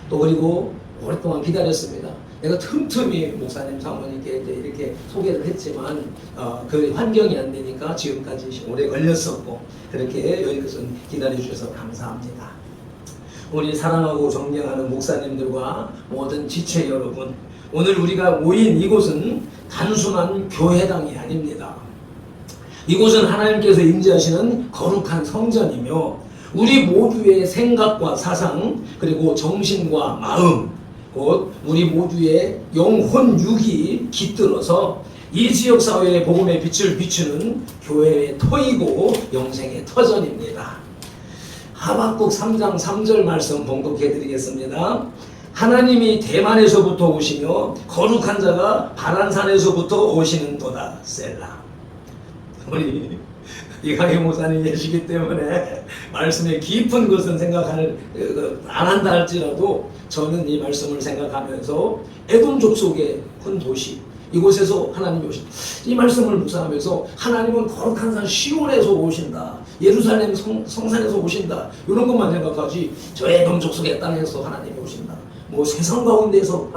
또 그리고 오랫동안 기다렸습니다. 내가 틈틈이 목사님 사모님께 이렇게 소개를 했지만 그 환경이 안 되니까 지금까지 오래 걸렸었고, 그렇게 여기까지 기다려주셔서 감사합니다. 우리 사랑하고 존경하는 목사님들과 모든 지체 여러분, 오늘 우리가 모인 이곳은 단순한 교회당이 아닙니다. 이곳은 하나님께서 임재하시는 거룩한 성전이며 우리 모두의 생각과 사상, 그리고 정신과 마음, 곧 우리 모두의 영혼 육이 깃들어서 이 지역 사회의 복음의 빛을 비추는 교회의 터이고 영생의 터전입니다. 하박국 3장 3절 말씀 봉독해 드리겠습니다. 하나님이 대만에서부터 오시며 거룩한 자가 바란산에서부터 오시는도다. 셀라. 우리 이강희 목사님 계시기 때문에 말씀의 깊은 것은 생각을 안 한다 할지라도 저는 이 말씀을 생각하면서 에돔 족속의 큰 도시, 이곳에서 하나님이 오신다. 이 말씀을 묵상하면서 하나님은 거룩한 산 시온에서 오신다, 예루살렘 성산에서 오신다, 이런 것만 생각하지 저 에돔 족속의 땅에서 하나님이 오신다, 뭐 세상 가운데서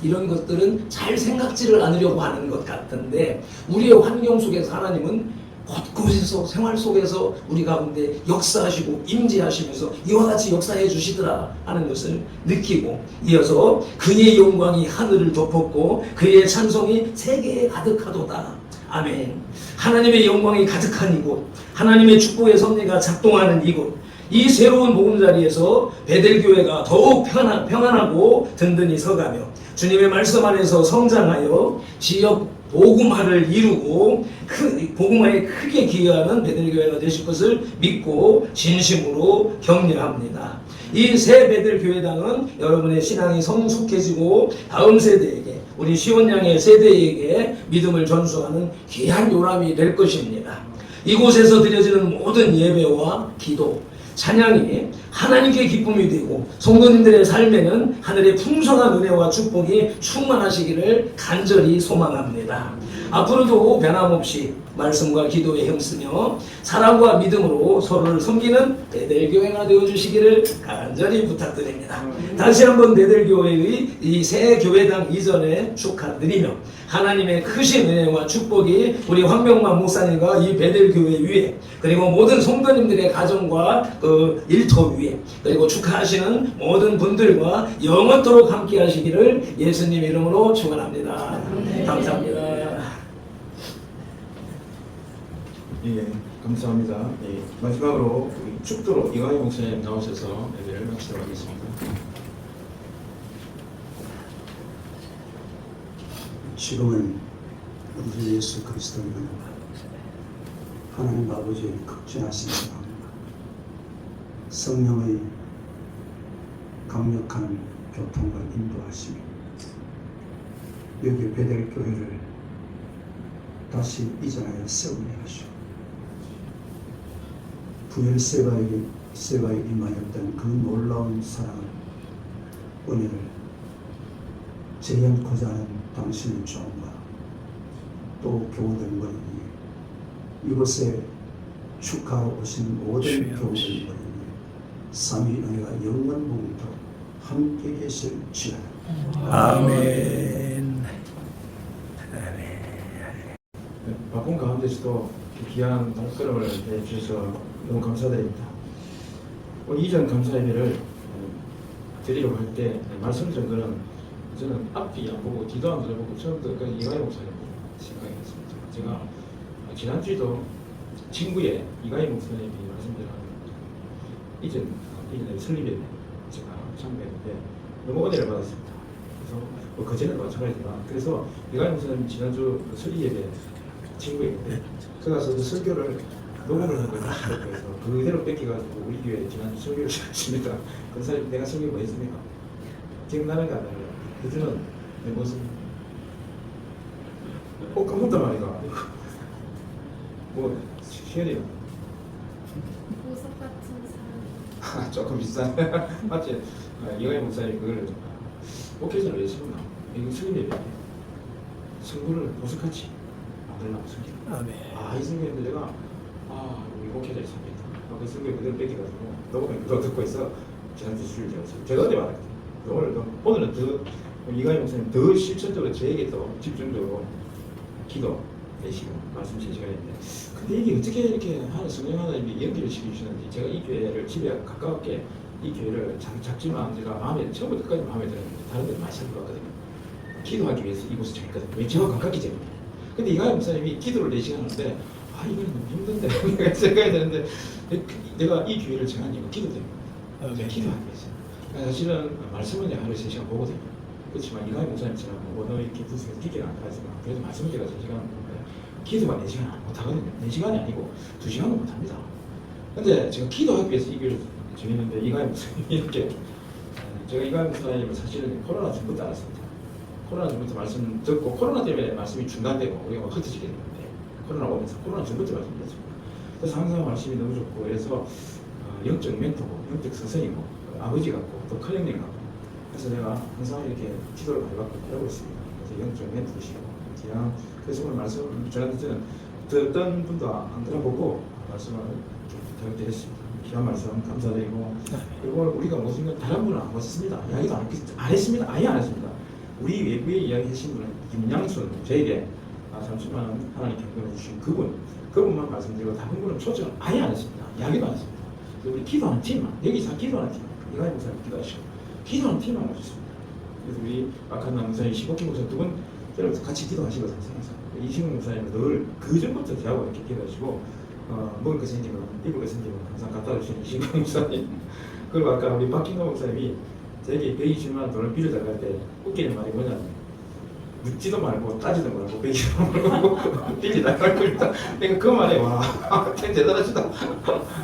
이런 것들은 잘 생각지를 않으려고 하는 것 같은데 우리의 환경 속에서 하나님은 곳곳에서 생활 속에서 우리 가운데 역사하시고 임재하시면서 이와 같이 역사해 주시더라 하는 것을 느끼고 이어서 그의 영광이 하늘을 덮었고 그의 찬송이 세계에 가득하도다. 아멘. 하나님의 영광이 가득한 이곳, 하나님의 축복의 섭리가 작동하는 이곳, 이 새로운 보금자리에서 베델교회가 더욱 평안하고 든든히 서가며 주님의 말씀 안에서 성장하여 지역 복음화를 이루고 복음화에 크게 기여하는 베델교회가 되실 것을 믿고 진심으로 격려합니다. 이 새 베델교회당은 여러분의 신앙이 성숙해지고 다음 세대에게 우리 시온양의 세대에게 믿음을 전수하는 귀한 요람이 될 것입니다. 이곳에서 드려지는 모든 예배와 기도, 찬양이 하나님께 기쁨이 되고 성도님들의 삶에는 하늘의 풍성한 은혜와 축복이 충만하시기를 간절히 소망합니다. 앞으로도 변함없이 말씀과 기도에 힘쓰며 사랑과 믿음으로 서로를 섬기는 베델교회가 되어주시기를 간절히 부탁드립니다. 다시 한번 베델교회의 이 새 교회당 이전에 축하드리며 하나님의 크신 은혜와 축복이 우리 황명만 목사님과 이 베델교회 위에 그리고 모든 성도님들의 가정과 일터 위에 그리고 축하하시는 모든 분들과 영원토록 함께 하시기를 예수님 이름으로 축원합니다. 감사합니다. 예, 감사합니다. 예, 마지막으로 우리 축도로 이광희 목사님 나오셔서 예배를 마치도록 하겠습니다. 지금은 우리 주 예수 그리스도의 은혜와 하나님 아버지의 극진하신 사랑, 성령의 강력한 교통과 인도하심이 여기 베델 교회를 다시 이전하여 세우게 하시고 부엘 세바에 임하였던 그 놀라운 사랑을 은혜를 재현코자 하는 당신의 종과 또 교우들 모임이 이곳에 축하하러 오신 모든 교우들 모임이 삼위 은혜가 영원무궁토록 함께 계실지어다. 아멘. 바쁜 가운데서도 귀한 발걸음을 해주셔서 너무 감사드립니다. 오늘 이전 감사 예배를 드리려고 할 때 말씀드린 거는 저는 앞뒤 안 보고 뒤도 안 들어보고 처음부터 끝까지 이광희 목사님 생각이 났습니다. 제가 지난주에도 친구의 이광희 목사님이 말씀드린 이전에 설립에 제가 참가했는데 너무 은혜를 받았습니다. 그래서 뭐 그전에도 마찬가지지만 그래서 이광희 목사님 지난주 설립 예배 친구였는데 제가 그 설교를 녹음을 한 거예요. 그래서 그대로 뺏겨가지고 우리 교회 지난주 설교를 했습니다. 그 사람 내가 설교 뭐 했습니까? 기억나는 게 아니라 그때는 내 모습 까먹단 말이야. 뭐 시연이요? 보석 같은 사람. 조금 비싼 맞지? 이광희 목사님 그걸 오케이션을 왜 쓰나? 이거 설교 예배 성부를 보석같이 만들려고 설교. 이 성경인데 내가 우리 목회자의 선배다. 그 성경 그대로 뺏겨가지고 녹음에 그거 듣고 있어. 지난주 수요일 제가 어제 말했거든요. 오늘은 더 이광희 목사님 더 실천적으로 저에게 더 집중적으로 기도 4시간 말씀 3시간인데 근데 이게 어떻게 이렇게 성령 하나님이 연기를 시켜주시는지 제가 이 교회를 집에 가까웠게 이 교회를 작지만 제가 처음부터 끝까지 마음에 들었는데 다른 데는 많이 살펴봤거든요. 기도하기 위해서 이곳을 정했거든요. 왜 제가 가깝기 때문에. 근데 이광희 목사님이 기도를 4시간 하는데 이건 너무 힘든데 내가 생각이 되는데 내가 이 교회를 정한 이유가 기도 때문에 기도하기 위해서 사실은 말씀은 내가 하루에 3시간 보거든요. 그렇지만 이광희 목사님처럼 원어의 기도에서 기계가 안 가지만 그래도 말씀을 제가 3시간 보는데 기도가 4시간 못하거든요. 4시간이 아니고 2시간도 못합니다. 근데 제가 기도하기 위해서 이 교회를 정했는데 이광희 목사님이 이렇게 제가 이광희 목사님을 사실은 코로나 전부터 알았습니다. 코로나 전부터 말씀 듣고 코로나 때문에 말씀이 중단되고 우리가 흩어지게 됐는데 코로나 오면서 코로나 전부터 말씀드렸습니다. 그래서 항상 말씀이 너무 좋고 그래서 영적 멘토고 영적 선생이고 아버지 같고 또 클리닝 같고 그래서 내가 항상 이렇게 기도를 많이 받고 그러고 있습니다. 그래서 영적 멘토시고 그래서 오늘 말씀 전하는 듣던 분도 안 들어보고 말씀을 좀 부탁드렸습니다. 귀한 말씀 감사드리고, 그리고 우리가 모신 건 다른 분은 안 모셨습니다. 이야기도 안 했습니다. 아예 안 했습니다. 우리 외부에 이야기하신 분은 김양순, 저에게 잠시만 하나님 경건해 주신 그분만 말씀드리고, 다른 분은 초청을 아예 안 했습니다. 이야기도 안 했습니다. 우리 기도하는 팀만, 여기서 기도하는 팀, 이가희 목사님 기도하시고 기도하는 팀만 모셨습니다. 그래서 우리 박한남 목사님, 시복기 목사님 두 분 같이 기도하시거든요. 이신국 목사님은 늘 그 전부터 저하고 이렇게 기도하시고, 먹을 거 생기면, 입을 거 생기면 항상 갖다 주시는 이신국 목사님. 그리고 아까 우리 박hin남 목사님이 저에게 120만 원 돈을 빌려달랄 때 웃기는 말이 뭐냐면, 묻지도 말고 따지도 말고 120만 원 빌려달라고 그랬다. 그러니까 그 말에 와 대단하시다.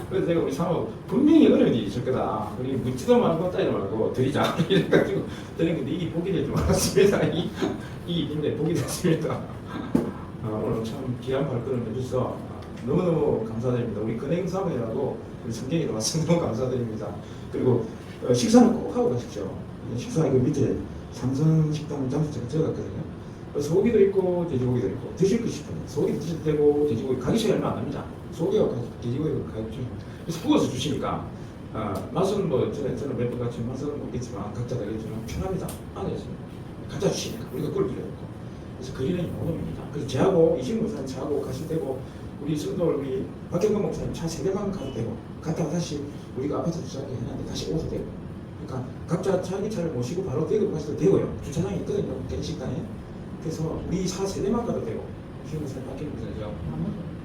그래서 제가 우리 사모 분명히 어려운 일이 있을 거다. 우리 묻지도 말고 따지도 말고 드리자 이래가지고 드렸는데 이게 복이 될 줄 알았습니다. 이 일인데 복이 됐습니다. 오늘 참 귀한 발걸음 해주셔서 너무너무 감사드립니다. 우리 근행 사모이라고 우리 성경에도 말씀 너무 감사드립니다. 그리고 식사는 꼭 하고 가십시오. 식사 그 밑에 삼선 식당 장소가 적었거든요. 소고기도 있고 돼지고기도 있고 드실 거 싶으면 소고기 드셔도 되고 돼지고기 가기 시간이 얼마 안 납니다. 소고기가 돼지고기가 가격이 그래서 구워서 주시니까 맛은 뭐 저는 몇 번 같이 맛은 없겠지만 각자 다르겠지만 편합니다. 안에있습니다. 갖다 주시니까 우리가 꿀 필요 없고. 그래서 그리는 모범입니다. 그래서 저하고 이신국 목사님 차하고 가시면 되고, 우리 성도 우리 박경건 목사님 차 3대만 가도 되고, 갔다가 다시 우리가 아파트 주차하게 해놨는데 다시 오도 되고, 그러니까 각자 자기 차를 모시고 바로 대구 가셔도 되고요. 주차장이 있거든요. 개식당에. 그래서 우리 차 3대만 가도 되고, 이신국 목사님 박경건 목사님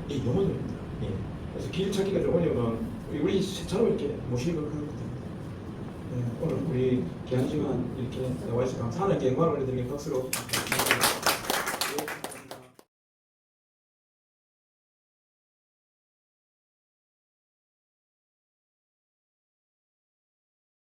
이 영혼입니다. 예. 그래서 길 찾기가 좀 어려우면 우리 차로 이렇게 모시고 하거든요. 네, 오늘 우리 귀한 시간 이렇게 나와 있어서 감사하는 영광을 드리는 박수로